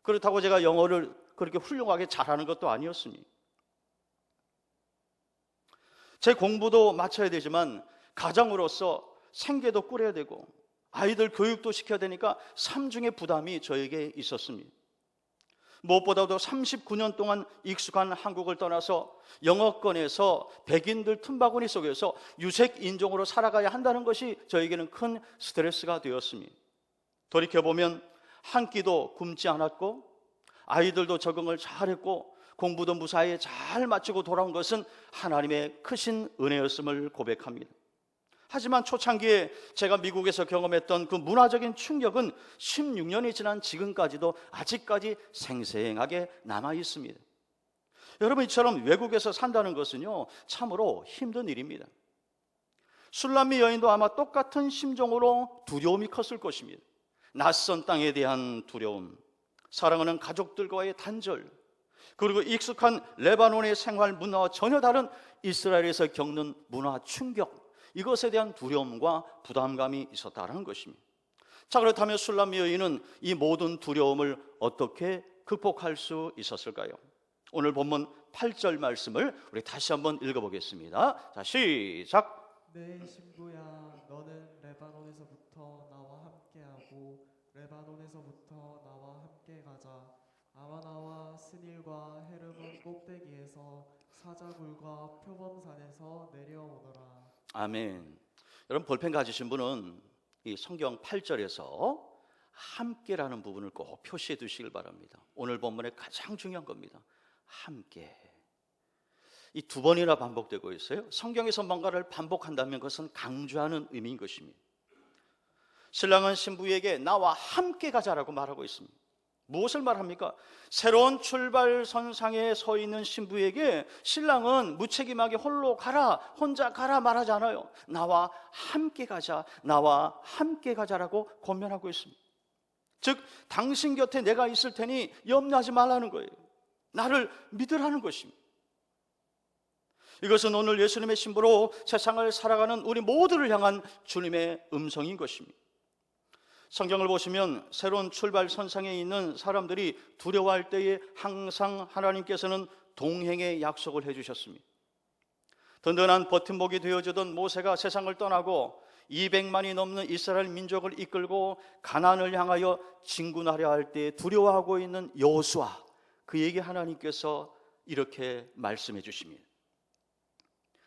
[SPEAKER 3] 그렇다고 제가 영어를 그렇게 훌륭하게 잘하는 것도 아니었습니다. 제 공부도 마쳐야 되지만 가장으로서 생계도 꾸려야 되고 아이들 교육도 시켜야 되니까 삼중의 부담이 저에게 있었습니다. 무엇보다도 39년 동안 익숙한 한국을 떠나서 영어권에서 백인들 틈바구니 속에서 유색 인종으로 살아가야 한다는 것이 저에게는 큰 스트레스가 되었습니다. 돌이켜보면 한 끼도 굶지 않았고 아이들도 적응을 잘했고 공부도 무사히 잘 마치고 돌아온 것은 하나님의 크신 은혜였음을 고백합니다. 하지만 초창기에 제가 미국에서 경험했던 그 문화적인 충격은 16년이 지난 지금까지도 아직까지 생생하게 남아 있습니다. 여러분, 이처럼 외국에서 산다는 것은요, 참으로 힘든 일입니다. 술람미 여인도 아마 똑같은 심정으로 두려움이 컸을 것입니다. 낯선 땅에 대한 두려움, 사랑하는 가족들과의 단절, 그리고 익숙한 레바논의 생활 문화와 전혀 다른 이스라엘에서 겪는 문화 충격, 이것에 대한 두려움과 부담감이 있었다는 것입니다. 자, 그렇다면 술람미 여인은 이 모든 두려움을 어떻게 극복할 수 있었을까요? 오늘 본문 8절 말씀을 우리 다시 한번 읽어보겠습니다. 자, 시작.
[SPEAKER 6] 내 신부야, 너는 레바논에서부터 나와 함께하고 레바논에서부터 나와 함께 가자. 아마나와 스닐과 헤르몬 꼭대기에서 사자굴과 표범산에서 내려오너라.
[SPEAKER 3] 아멘. 여러분 볼펜 가지신 분은 이 성경 8절에서 함께라는 부분을 꼭 표시해 두시길 바랍니다. 오늘 본문의 가장 중요한 겁니다. 함께. 이 두 번이나 반복되고 있어요. 성경에서 뭔가를 반복한다면 그것은 강조하는 의미인 것입니다. 신랑은 신부에게 나와 함께 가자라고 말하고 있습니다. 무엇을 말합니까? 새로운 출발선상에 서 있는 신부에게 신랑은 무책임하게 홀로 가라, 혼자 가라 말하지 않아요. 나와 함께 가자, 나와 함께 가자라고 권면하고 있습니다. 즉 당신 곁에 내가 있을 테니 염려하지 말라는 거예요. 나를 믿으라는 것입니다. 이것은 오늘 예수님의 신부로 세상을 살아가는 우리 모두를 향한 주님의 음성인 것입니다. 성경을 보시면 새로운 출발선상에 있는 사람들이 두려워할 때에 항상 하나님께서는 동행의 약속을 해주셨습니다. 든든한 버팀목이 되어주던 모세가 세상을 떠나고 200만이 넘는 이스라엘 민족을 이끌고 가나안을 향하여 진군하려 할 때 두려워하고 있는 여호수아, 그에게 하나님께서 이렇게 말씀해 주십니다.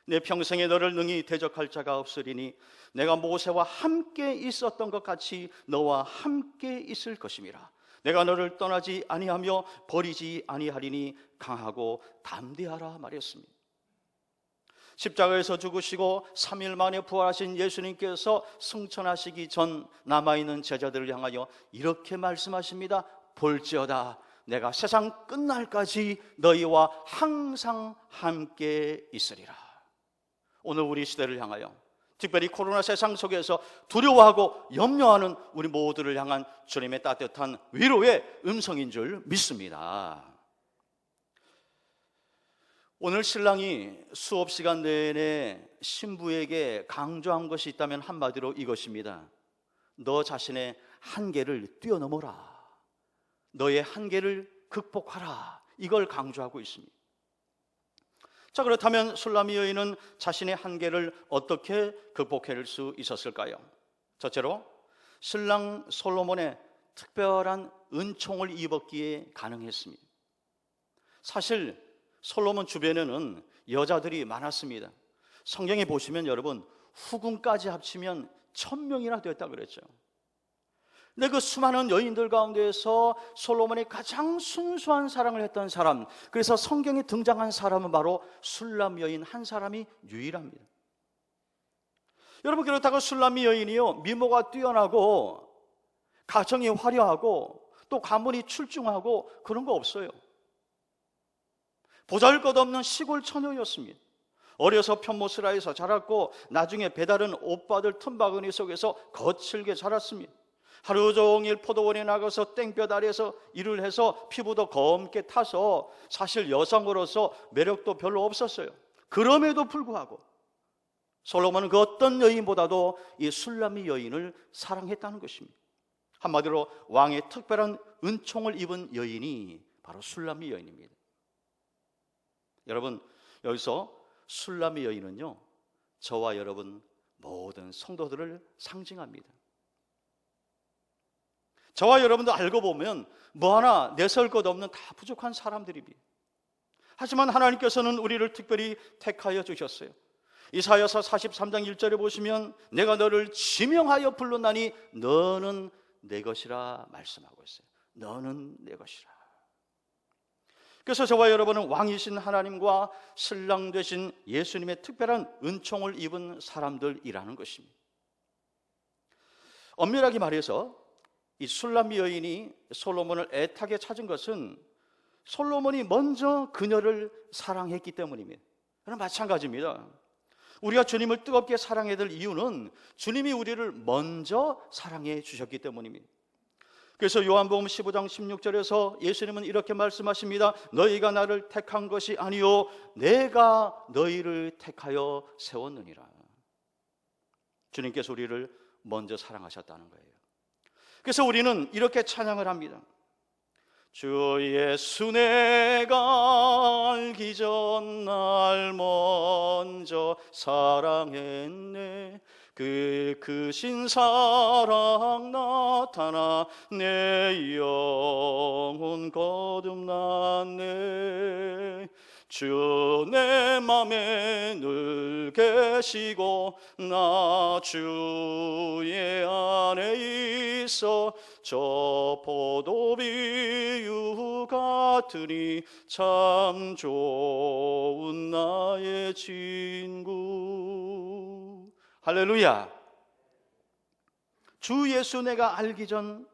[SPEAKER 3] 내 평생에 너를 능히 대적할 자가 없으리니 내가 모세와 함께 있었던 것 같이 너와 함께 있을 것임이라. 내가 너를 떠나지 아니하며 버리지 아니하리니 강하고 담대하라 말했습니다. 십자가에서 죽으시고 3일 만에 부활하신 예수님께서 승천하시기 전 남아있는 제자들을 향하여 이렇게 말씀하십니다. 볼지어다 내가 세상 끝날까지 너희와 항상 함께 있으리라. 오늘 우리 시대를 향하여, 특별히 코로나 세상 속에서 두려워하고 염려하는 우리 모두를 향한 주님의 따뜻한 위로의 음성인 줄 믿습니다. 오늘 신랑이 수업 시간 내내 신부에게 강조한 것이 있다면 한마디로 이것입니다. 너 자신의 한계를 뛰어넘어라. 너의 한계를 극복하라. 이걸 강조하고 있습니다. 자, 그렇다면 술라미 여인은 자신의 한계를 어떻게 극복할 수 있었을까요? 첫째로 신랑 솔로몬의 특별한 은총을 입었기에 가능했습니다. 사실 솔로몬 주변에는 여자들이 많았습니다. 성경에 보시면 여러분 후궁까지 합치면 1000명이나 됐다 그랬죠. 근데 그 수많은 여인들 가운데에서 솔로몬이 가장 순수한 사랑을 했던 사람, 그래서 성경에 등장한 사람은 바로 술람 여인 한 사람이 유일합니다. 여러분, 그렇다고 술람 여인이요 미모가 뛰어나고 가정이 화려하고 또 가문이 출중하고 그런 거 없어요. 보잘것없는 시골 처녀였습니다. 어려서 편모스라에서 자랐고 나중에 배다른 오빠들 틈바구니 속에서 거칠게 자랐습니다. 하루 종일 포도원에 나가서 땡볕 아래서 일을 해서 피부도 검게 타서 사실 여성으로서 매력도 별로 없었어요. 그럼에도 불구하고 솔로몬은 그 어떤 여인보다도 이 술라미 여인을 사랑했다는 것입니다. 한마디로 왕의 특별한 은총을 입은 여인이 바로 술라미 여인입니다. 여러분, 여기서 술라미 여인은요 저와 여러분 모든 성도들을 상징합니다. 저와 여러분도 알고 보면 뭐 하나 내세울 것 없는 다 부족한 사람들입니다. 하지만 하나님께서는 우리를 특별히 택하여 주셨어요. 이사야서 43장 1절에 보시면 내가 너를 지명하여 불렀나니 너는 내 것이라 말씀하고 있어요. 너는 내 것이라. 그래서 저와 여러분은 왕이신 하나님과 신랑 되신 예수님의 특별한 은총을 입은 사람들이라는 것입니다. 엄밀하게 말해서 이 술람 여인이 솔로몬을 애타게 찾은 것은 솔로몬이 먼저 그녀를 사랑했기 때문입니다. 그럼 마찬가지입니다. 우리가 주님을 뜨겁게 사랑해야 될 이유는 주님이 우리를 먼저 사랑해 주셨기 때문입니다. 그래서 요한복음 15장 16절에서 예수님은 이렇게 말씀하십니다. 너희가 나를 택한 것이 아니요 내가 너희를 택하여 세웠느니라. 주님께서 우리를 먼저 사랑하셨다는 거예요. 그래서 우리는 이렇게 찬양을 합니다. 주 예수 내가 알기 전 날 먼저 사랑했네. 그 크신 사랑 나타나 내 영혼 거듭났네. 주 내 맘에 늘 계시고 나 주의 안에 있어 저 포도비유 같으니 참 좋은 나의 친구. 할렐루야. 주 예수 내가 알기 전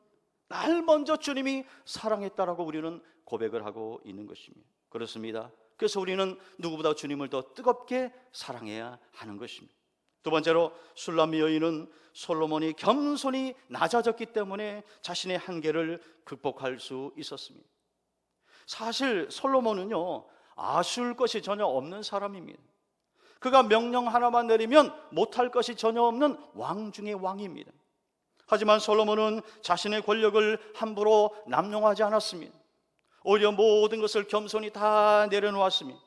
[SPEAKER 3] 날 먼저 주님이 사랑했다라고 우리는 고백을 하고 있는 것입니다. 그렇습니다. 그래서 우리는 누구보다 주님을 더 뜨겁게 사랑해야 하는 것입니다. 두 번째로 술람미 여인은 솔로몬이 겸손히 낮아졌기 때문에 자신의 한계를 극복할 수 있었습니다. 사실 솔로몬은요, 아쉬울 것이 전혀 없는 사람입니다. 그가 명령 하나만 내리면 못할 것이 전혀 없는 왕 중의 왕입니다. 하지만 솔로몬은 자신의 권력을 함부로 남용하지 않았습니다. 오히려 모든 것을 겸손히 다 내려놓았습니다.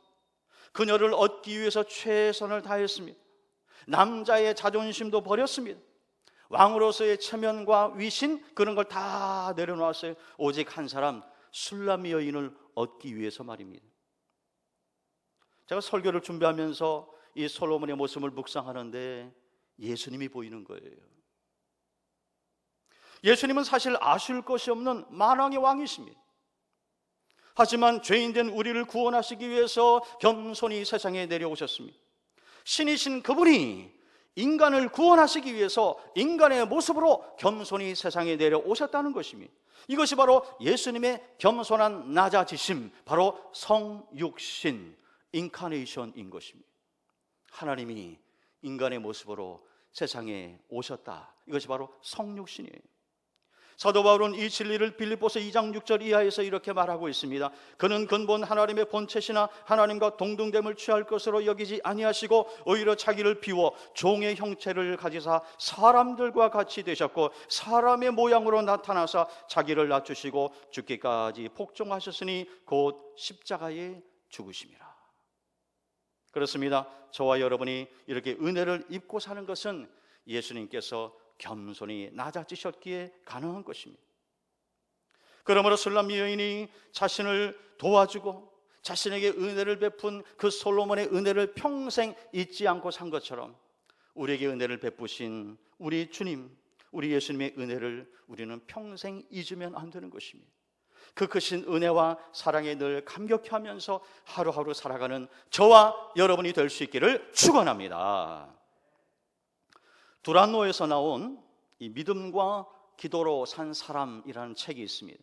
[SPEAKER 3] 그녀를 얻기 위해서 최선을 다했습니다. 남자의 자존심도 버렸습니다. 왕으로서의 체면과 위신, 그런 걸 다 내려놓았어요. 오직 한 사람, 술람미 여인을 얻기 위해서 말입니다. 제가 설교를 준비하면서 이 솔로몬의 모습을 묵상하는데 예수님이 보이는 거예요. 예수님은 사실 아쉬울 것이 없는 만왕의 왕이십니다. 하지만 죄인된 우리를 구원하시기 위해서 겸손히 세상에 내려오셨습니다. 신이신 그분이 인간을 구원하시기 위해서 인간의 모습으로 겸손히 세상에 내려오셨다는 것입니다. 이것이 바로 예수님의 겸손한 낮아지심, 바로 성육신, 인카네이션인 것입니다. 하나님이 인간의 모습으로 세상에 오셨다. 이것이 바로 성육신이에요. 사도 바울은 이 진리를 빌립보서 2장 6절 이하에서 이렇게 말하고 있습니다. 그는 근본 하나님의 본체시나 하나님과 동등됨을 취할 것으로 여기지 아니하시고 오히려 자기를 비워 종의 형체를 가지사 사람들과 같이 되셨고 사람의 모양으로 나타나사 자기를 낮추시고 죽기까지 복종하셨으니 곧 십자가에 죽으심이라. 그렇습니다. 저와 여러분이 이렇게 은혜를 입고 사는 것은 예수님께서 겸손히 낮아지셨기에 가능한 것입니다. 그러므로 술람미 여인이 자신을 도와주고 자신에게 은혜를 베푼 그 솔로몬의 은혜를 평생 잊지 않고 산 것처럼 우리에게 은혜를 베푸신 우리 주님, 우리 예수님의 은혜를 우리는 평생 잊으면 안 되는 것입니다. 그 크신 은혜와 사랑에 늘 감격해하면서 하루하루 살아가는 저와 여러분이 될 수 있기를 축원합니다. 두란노에서 나온 이 믿음과 기도로 산 사람이라는 책이 있습니다.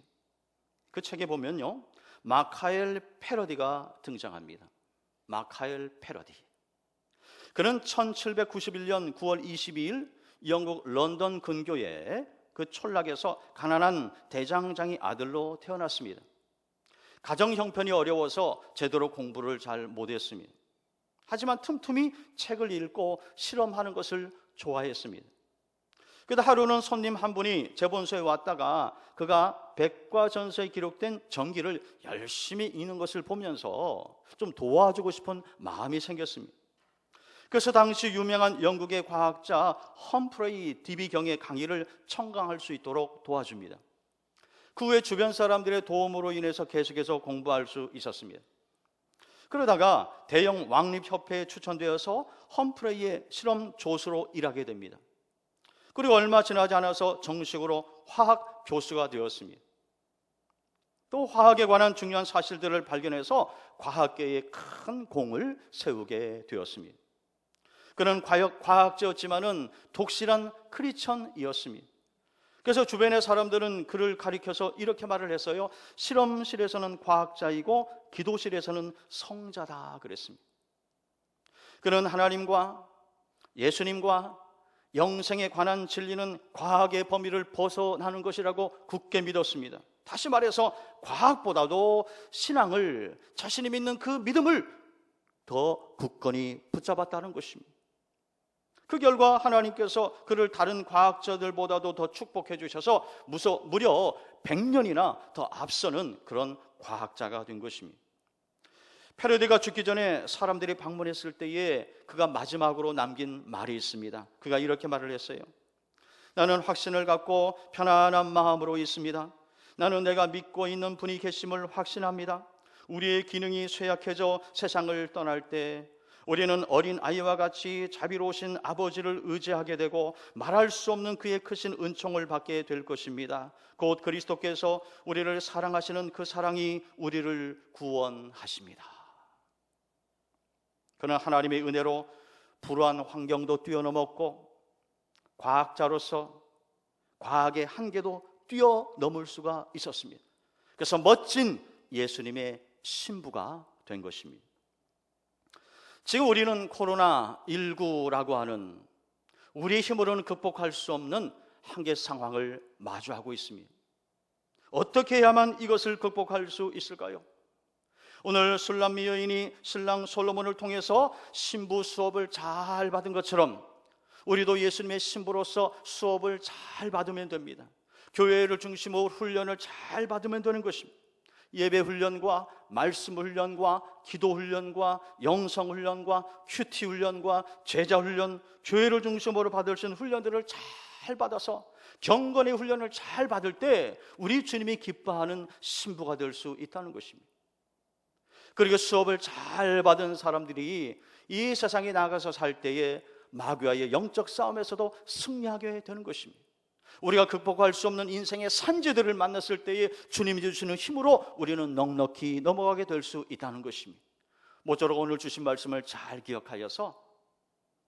[SPEAKER 3] 그 책에 보면요, 마카엘 패러디가 등장합니다. 마카엘 패러디. 그는 1791년 9월 22일 영국 런던 근교의 그 촌락에서 가난한 대장장이 아들로 태어났습니다. 가정 형편이 어려워서 제대로 공부를 잘 못했습니다. 하지만 틈틈이 책을 읽고 실험하는 것을 좋아했습니다. 그러다 하루는 손님 한 분이 제 본소에 왔다가 그가 백과전서에 기록된 전기를 열심히 읽는 것을 보면서 좀 도와주고 싶은 마음이 생겼습니다. 그래서 당시 유명한 영국의 과학자 험프레이 디비경의 강의를 청강할 수 있도록 도와줍니다. 그 후에 주변 사람들의 도움으로 인해서 계속해서 공부할 수 있었습니다. 그러다가 대형 왕립협회에 추천되어서 험프레이의 실험 조수로 일하게 됩니다. 그리고 얼마 지나지 않아서 정식으로 화학 교수가 되었습니다. 또 화학에 관한 중요한 사실들을 발견해서 과학계에 큰 공을 세우게 되었습니다. 그는 과학자였지만은 독실한 크리스천이었습니다. 그래서 주변의 사람들은 그를 가리켜서 이렇게 말을 했어요. 실험실에서는 과학자이고 기도실에서는 성자다 그랬습니다. 그는 하나님과 예수님과 영생에 관한 진리는 과학의 범위를 벗어나는 것이라고 굳게 믿었습니다. 다시 말해서 과학보다도 신앙을, 자신이 믿는 그 믿음을 더 굳건히 붙잡았다는 것입니다. 그 결과 하나님께서 그를 다른 과학자들보다도 더 축복해 주셔서 무려 100년이나 더 앞서는 그런 과학자가 된 것입니다. 페레데가 죽기 전에 사람들이 방문했을 때에 그가 마지막으로 남긴 말이 있습니다. 그가 이렇게 말을 했어요. 나는 확신을 갖고 편안한 마음으로 있습니다. 나는 내가 믿고 있는 분이 계심을 확신합니다. 우리의 기능이 쇠약해져 세상을 떠날 때 우리는 어린 아이와 같이 자비로우신 아버지를 의지하게 되고 말할 수 없는 그의 크신 은총을 받게 될 것입니다. 곧 그리스도께서 우리를 사랑하시는 그 사랑이 우리를 구원하십니다. 그는 하나님의 은혜로 불우한 환경도 뛰어넘었고 과학자로서 과학의 한계도 뛰어넘을 수가 있었습니다. 그래서 멋진 예수님의 신부가 된 것입니다. 지금 우리는 코로나19라고 하는 우리의 힘으로는 극복할 수 없는 한계 상황을 마주하고 있습니다. 어떻게 해야만 이것을 극복할 수 있을까요? 오늘 술람미 여인이 신랑 솔로몬을 통해서 신부 수업을 잘 받은 것처럼 우리도 예수님의 신부로서 수업을 잘 받으면 됩니다. 교회를 중심으로 훈련을 잘 받으면 되는 것입니다. 예배 훈련과 말씀 훈련과 기도 훈련과 영성 훈련과 큐티 훈련과 제자 훈련, 교회를 중심으로 받을 수 있는 훈련들을 잘 받아서 경건의 훈련을 잘 받을 때 우리 주님이 기뻐하는 신부가 될 수 있다는 것입니다. 그리고 수업을 잘 받은 사람들이 이 세상에 나가서 살 때에 마귀와의 영적 싸움에서도 승리하게 되는 것입니다. 우리가 극복할 수 없는 인생의 산재들을 만났을 때에 주님이 주시는 힘으로 우리는 넉넉히 넘어가게 될 수 있다는 것입니다. 모쪼록 오늘 주신 말씀을 잘 기억하여서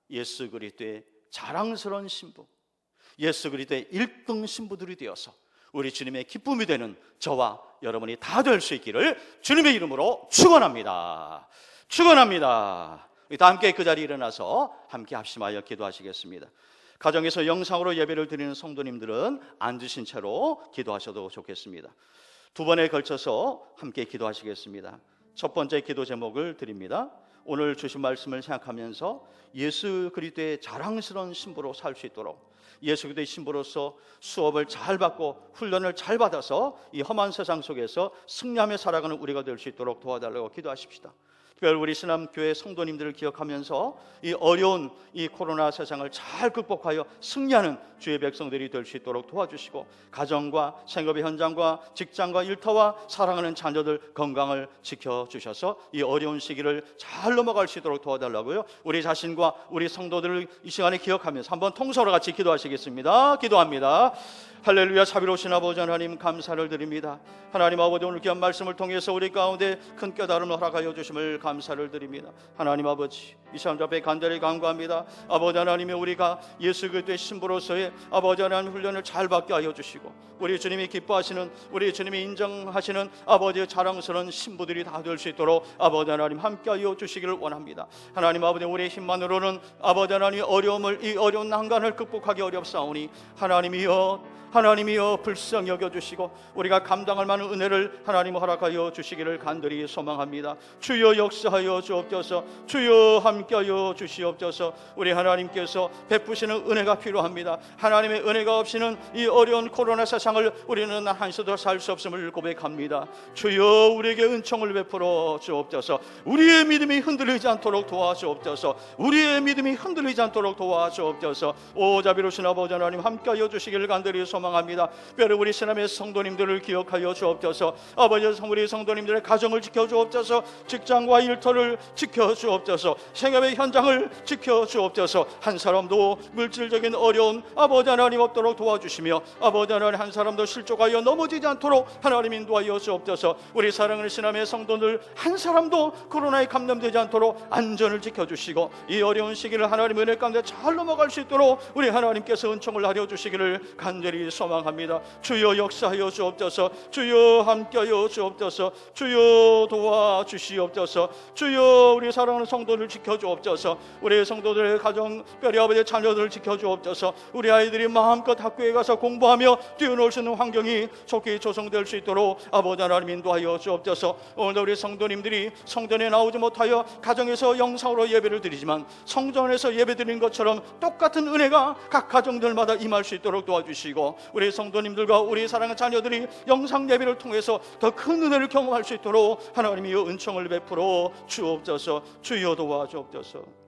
[SPEAKER 3] 예수 그리스도의 자랑스러운 신부, 예수 그리스도의 1등 신부들이 되어서 우리 주님의 기쁨이 되는 저와 여러분이 다 될 수 있기를 주님의 이름으로 축원합니다. 축원합니다. 다 함께 그 자리에 일어나서 함께 합심하여 기도하시겠습니다. 가정에서 영상으로 예배를 드리는 성도님들은 앉으신 채로 기도하셔도 좋겠습니다. 두 번에 걸쳐서 함께 기도하시겠습니다. 첫 번째 기도 제목을 드립니다. 오늘 주신 말씀을 생각하면서 예수 그리스도의 자랑스러운 신부로 살 수 있도록 예수 그리스도의 신부로서 수업을 잘 받고 훈련을 잘 받아서 이 험한 세상 속에서 승리하며 살아가는 우리가 될 수 있도록 도와달라고 기도하십시다. 특별히 우리 신암교회 성도님들을 기억하면서 이 어려운 이 코로나 세상을 잘 극복하여 승리하는 주의 백성들이 될 수 있도록 도와주시고 가정과 생업의 현장과 직장과 일터와 사랑하는 자녀들 건강을 지켜주셔서 이 어려운 시기를 잘 넘어갈 수 있도록 도와달라고요. 우리 자신과 우리 성도들을 이 시간에 기억하면서 한번 통성으로 같이 기도하시겠습니다. 기도합니다. 할렐루야. 자비로우신 아버지 하나님 감사를 드립니다. 하나님 아버지 오늘 귀한 말씀을 통해서 우리 가운데 큰 깨달음을 허락하여 주심을 감사를 드립니다. 하나님 아버지 이 시간 앞에 간절히 간구합니다. 아버지 하나님의 우리가 예수 그리스도의 신부로서의 아버지 하나님 훈련을 잘 받게 하여 주시고 우리 주님이 기뻐하시는 우리 주님이 인정하시는 아버지의 자랑스러운 신부들이 다 될 수 있도록 아버지 하나님 함께 하여 주시기를 원합니다. 하나님 아버지 우리의 힘만으로는 아버지 하나님 이 어려운 난간을 극복하기 어렵사오니 하나님이여 불쌍히 여겨주시고 우리가 감당할 만한 은혜를 하나님 허락하여 주시기를 간절히 소망합니다. 주여 역사하여 주옵소서. 주여 함께하여 주시옵소서. 우리 하나님께서 베푸시는 은혜가 필요합니다. 하나님의 은혜가 없이는 이 어려운 코로나 세상을 우리는 한시도 살 수 없음을 고백합니다. 주여 우리에게 은총을 베풀어 주옵소서. 우리의 믿음이 흔들리지 않도록 도와주옵소서. 우리의 믿음이 흔들리지 않도록 도와주옵소서. 오 자비로우신 아버지 하나님 함께하여 주시기를 간절히 소망합니다. 특별히 우리 신암의 성도님들을 기억하여 주옵소서. 아버지 우리 성도님들의 가정을 지켜주옵소서. 직장과 일터를 지켜주옵소서. 생업의 현장을 지켜주옵소서. 한 사람도 물질적인 어려움 아버지 하나님 없도록 도와주시며 아버지 하나님 한 사람도 실족하여 넘어지지 않도록 하나님 인도하여 주옵소서. 우리 사랑하는 신암의 성도들 한 사람도 코로나에 감염되지 않도록 안전을 지켜주시고 이 어려운 시기를 하나님 은혜 가운데 잘 넘어갈 수 있도록 우리 하나님께서 은총을 하려 주시기를 간절히 간절히 소망합니다. 주여 역사하여 주옵소서. 주여 함께하여 주옵소서. 주여 도와주시옵소서. 주여 우리 사랑하는 성도들 지켜주옵소서. 우리 성도들의 가정, 특별히 아버지의 자녀들을 지켜주옵소서. 우리 아이들이 마음껏 학교에 가서 공부하며 뛰어놀 수 있는 환경이 좋게 조성될 수 있도록 아버지 하나님 인도하여 주옵소서. 오늘도 우리 성도님들이 성전에 나오지 못하여 가정에서 영상으로 예배를 드리지만 성전에서 예배드리는 것처럼 똑같은 은혜가 각 가정들마다 임할 수 있도록 도와주시고, 우리 성도님들과 우리 사랑하는 자녀들이 영상 예배를 통해서 더 큰 은혜를 경험할 수 있도록 하나님이 은총을 베풀어 주옵소서. 주여 도와주옵소서.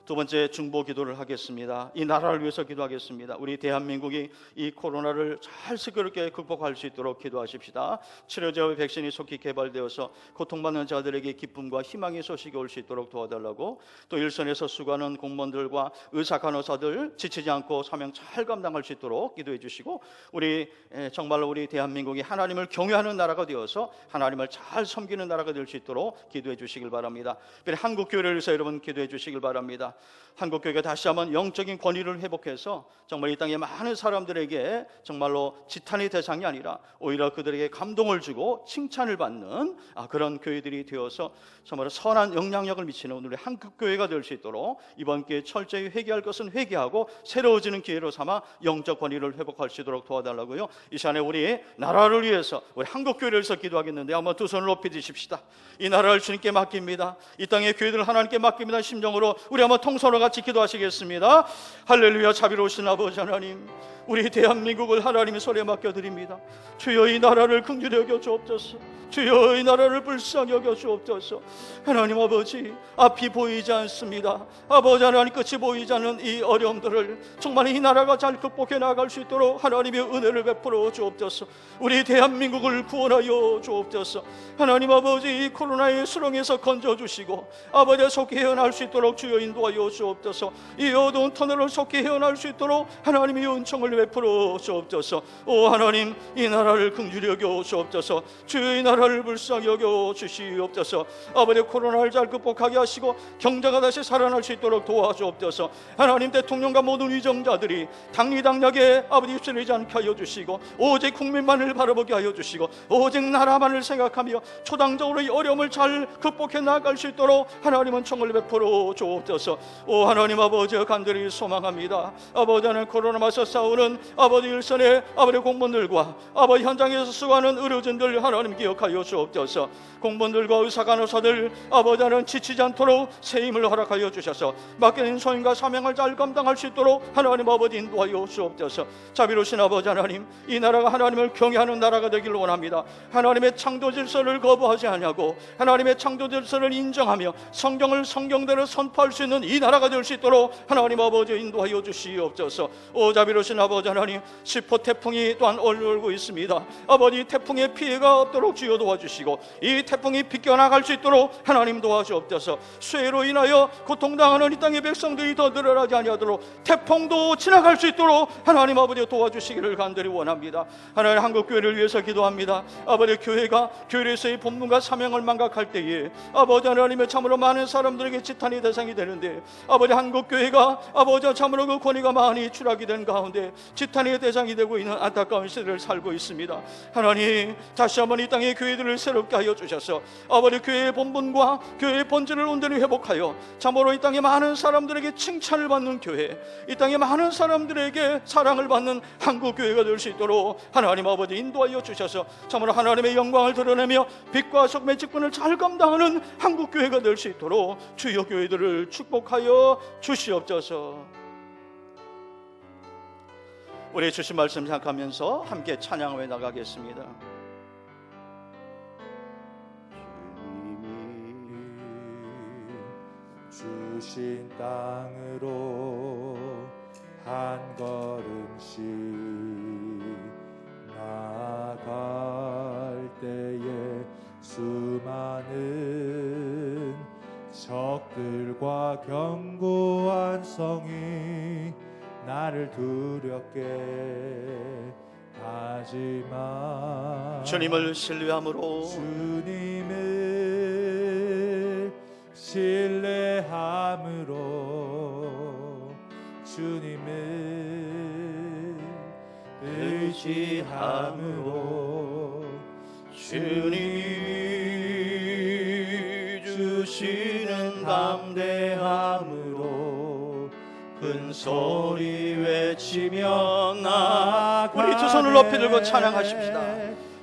[SPEAKER 3] 두 번째 중보 기도를 하겠습니다. 이 나라를 위해서 기도하겠습니다. 우리 대한민국이 이 코로나를 잘 슬기롭게 극복할 수 있도록 기도하십시다. 치료제와 백신이 속히 개발되어서 고통받는 자들에게 기쁨과 희망의 소식이 올 수 있도록 도와달라고, 또 일선에서 수고하는 공무원들과 의사 간호사들 지치지 않고 사명 잘 감당할 수 있도록 기도해 주시고, 우리 정말로 우리 대한민국이 하나님을 경외하는 나라가 되어서 하나님을 잘 섬기는 나라가 될 수 있도록 기도해 주시길 바랍니다. 특별히 한국교회를 위해서 여러분 기도해 주시길 바랍니다. 한국교회가 다시 한번 영적인 권위를 회복해서 정말 이 땅의 많은 사람들에게 정말로 지탄의 대상이 아니라 오히려 그들에게 감동을 주고 칭찬을 받는 그런 교회들이 되어서 정말 선한 영향력을 미치는 우리 한국교회가 될 수 있도록 이번 기회에 철저히 회개할 것은 회개하고 새로워지는 기회로 삼아 영적 권위를 회복할 수 있도록 도와달라고요. 이 시간에 우리 나라를 위해서, 우리 한국교회를 위해서 기도하겠는데 한번 두 손을 높이 드십시다. 이 나라를 주님께 맡깁니다. 이 땅의 교회들을 하나님께 맡깁니다. 심정으로 우리 한번 통성으로 같이 기도하시겠습니다. 할렐루야. 자비로우신 아버지 하나님, 우리 대한민국을 하나님의 손에 맡겨드립니다. 주여 이 나라를 긍휼히 여겨 주옵소서. 주여 이 나라를 불쌍히 여겨 주옵소서. 하나님 아버지, 앞이 보이지 않습니다. 아버지 하나님, 끝이 보이지 않는 이 어려움들을 정말 이 나라가 잘 극복해 나갈 수 있도록 하나님의 은혜를 베풀어 주옵소서. 우리 대한민국을 구원하여 주옵소서. 하나님 아버지, 이 코로나의 수렁에서 건져주시고 아버지 속히 헤어날 수 있도록 주여 인도하여 주옵소서. 이 어두운 터널을 속히 헤어날 수 있도록 하나님의 은총을 베풀어 주옵소서. 오 하나님, 이 나라를 긍휼히 여겨 주옵소서. 주여 이 나라를 불쌍히 여겨 주시옵소서. 아버지, 코로나를 잘 극복하게 하시고 경제가 다시 살아날 수 있도록 도와주옵소서. 하나님, 대통령과 모든 위정자들이 당리당략에 아버지 휩쓸리지 않게 하여 주시고 오직 국민만을 바라보게 하여 주시고 오직 나라만을 생각하며 초당적으로 이 어려움을 잘 극복해 나갈 수 있도록 하나님 은총을 베풀어 주옵소서. 오 하나님 아버지, 간절히 소망합니다. 아버지 하나님, 코로나 맞서 싸우는 아버지 일선의 아버지 공무원들과 아버지 현장에서 수고하는 의료진들 하나님 기억하여 주옵소서. 공무원들과 의사 간호사들 아버지 하나님 지치지 않도록 새 힘을 허락하여 주셔서 맡겨진 소임과 사명을 잘 감당할 수 있도록 하나님 아버지 인도하여 주옵소서. 자비로우신 아버지 하나님, 이 나라가 하나님을 경외하는 나라가 되기를 원합니다. 하나님의 창조 질서를 거부하지 아니하고 하나님의 창조 질서를 인정하며 성경을 성경대로 선포할 수 있는 이 나라가 될 수 있도록 하나님 아버지 인도하여 주시옵소서. 오 자비로우신 아버지 하나님, 10호 태풍이 또한 올라오고 있습니다. 아버지, 태풍의 피해가 없도록 주여 도와주시고 이 태풍이 비껴나갈 수 있도록 하나님 도와주옵소서. 수해로 인하여 고통당하는 이 땅의 백성들이 더 늘어나지 아니하도록 태풍도 지나갈 수 있도록 하나님 아버지 도와주시기를 간절히 원합니다. 하나님, 한국교회를 위해서 기도합니다. 아버지, 교회가 교회에서의 본분과 사명을 망각할 때에 아버지 하나님의 참으로 많은 사람들에게 지탄의 대상이 되는데 아버지, 한국교회가 아버지 참으로 그 권위가 많이 추락이 된 가운데 지탄의 대상이 되고 있는 안타까운 시대를 살고 있습니다. 하나님, 다시 한번 이 땅의 교회들을 새롭게 하여 주셔서 아버지 교회의 본분과 교회의 본질을 온전히 회복하여 참으로 이 땅의 많은 사람들에게 칭찬을 받는 교회, 이 땅의 많은 사람들에게 사랑을 받는 한국교회가 될 수 있도록 하나님 아버지 인도하여 주셔서 참으로 하나님의 영광을 드러내며 빛과 소금의 직분을 잘 감당하는 한국교회가 될 수 있도록 주여 교회들을 축복하여 주시옵소서. 우리 주신 말씀 생각하면서 함께 찬양하며 나가겠습니다.
[SPEAKER 7] 주님이 주신 땅으로 한 걸음씩 나아갈 때에 수많은 적들과 견고한 성이 나를 두렵게 하지만
[SPEAKER 3] 주님을 신뢰함으로
[SPEAKER 7] 주님을 신뢰함으로 주님을
[SPEAKER 3] 의지함으로 주님이 주시는 담대함으로 큰 소리 외치며 나아가 우리 두 손을 높이 들고 찬양하십시다.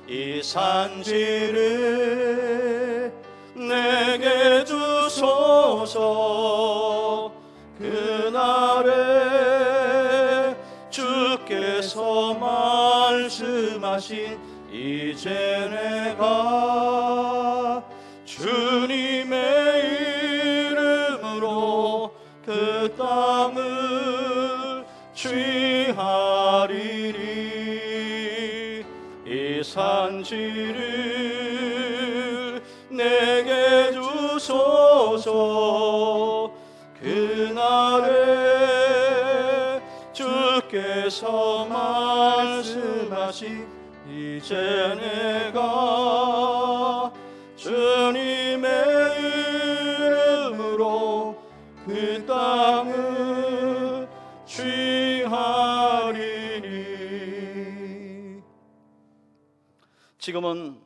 [SPEAKER 3] 이 산지를 내게 주소서. 그날에 주께서 말씀하신 이제 내가 주님의 이름으로 그 땅을 취하리니 이 산지를 내게 주소서. 그날에 주께서 말씀하신 이제 내가 주님의 이름으로 그 땅을 취하리니. 지금은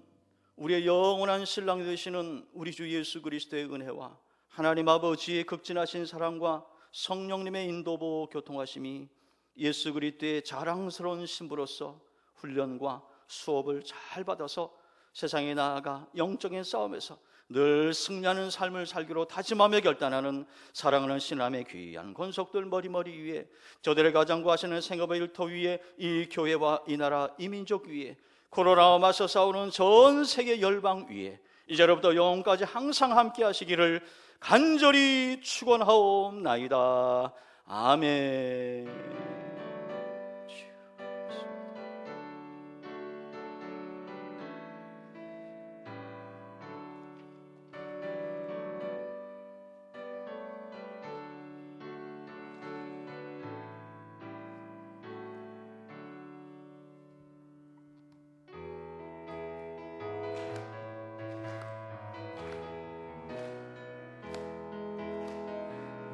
[SPEAKER 3] 우리의 영원한 신랑이 되시는 우리 주 예수 그리스도의 은혜와 하나님 아버지의 극진하신 사랑과 성령님의 인도보 교통하심이 예수 그리스도의 자랑스러운 신부로서 훈련과 수업을 잘 받아서 세상에 나아가 영적인 싸움에서 늘 승리하는 삶을 살기로 다짐하며 결단하는 사랑하는 신람의 귀한 권속들 머리머리 위에 저들의 가장과 하시는 생업의 일터 위에 이 교회와 이 나라 이 민족 위에 코로나와 맞서 싸우는 전 세계 열방 위에 이제로부터 영원까지 항상 함께 하시기를 간절히 축원하옵나이다. 아멘.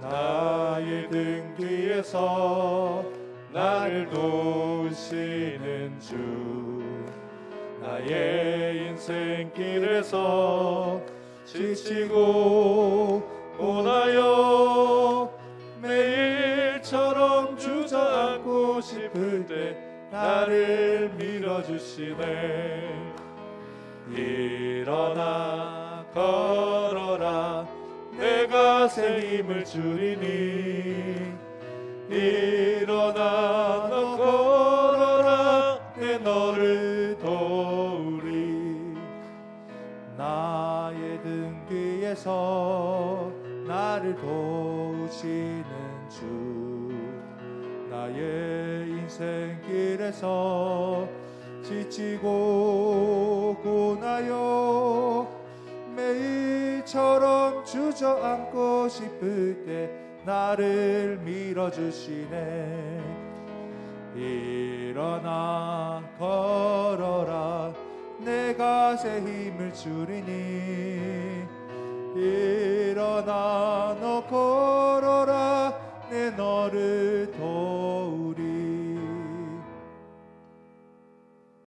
[SPEAKER 7] 나의 등 뒤에서 나를 도우시는 주, 나의 인생길에서 지치고 고나여 매일처럼 주저앉고 싶을 때 나를 밀어주시네. 일어나 걸어라 내가 새 힘을 주리니. 일어나 너 걸어라 내 너를 도우리. 나의 등 뒤에서 나를 도우시는 주, 나의 인생길에서 지치고 고나여 매일처럼 주저앉고 싶을 때 나를 밀어주시네. 일어나 걸어라 내가 새 힘을 주리니. 일어나 너 걸어라 내 너를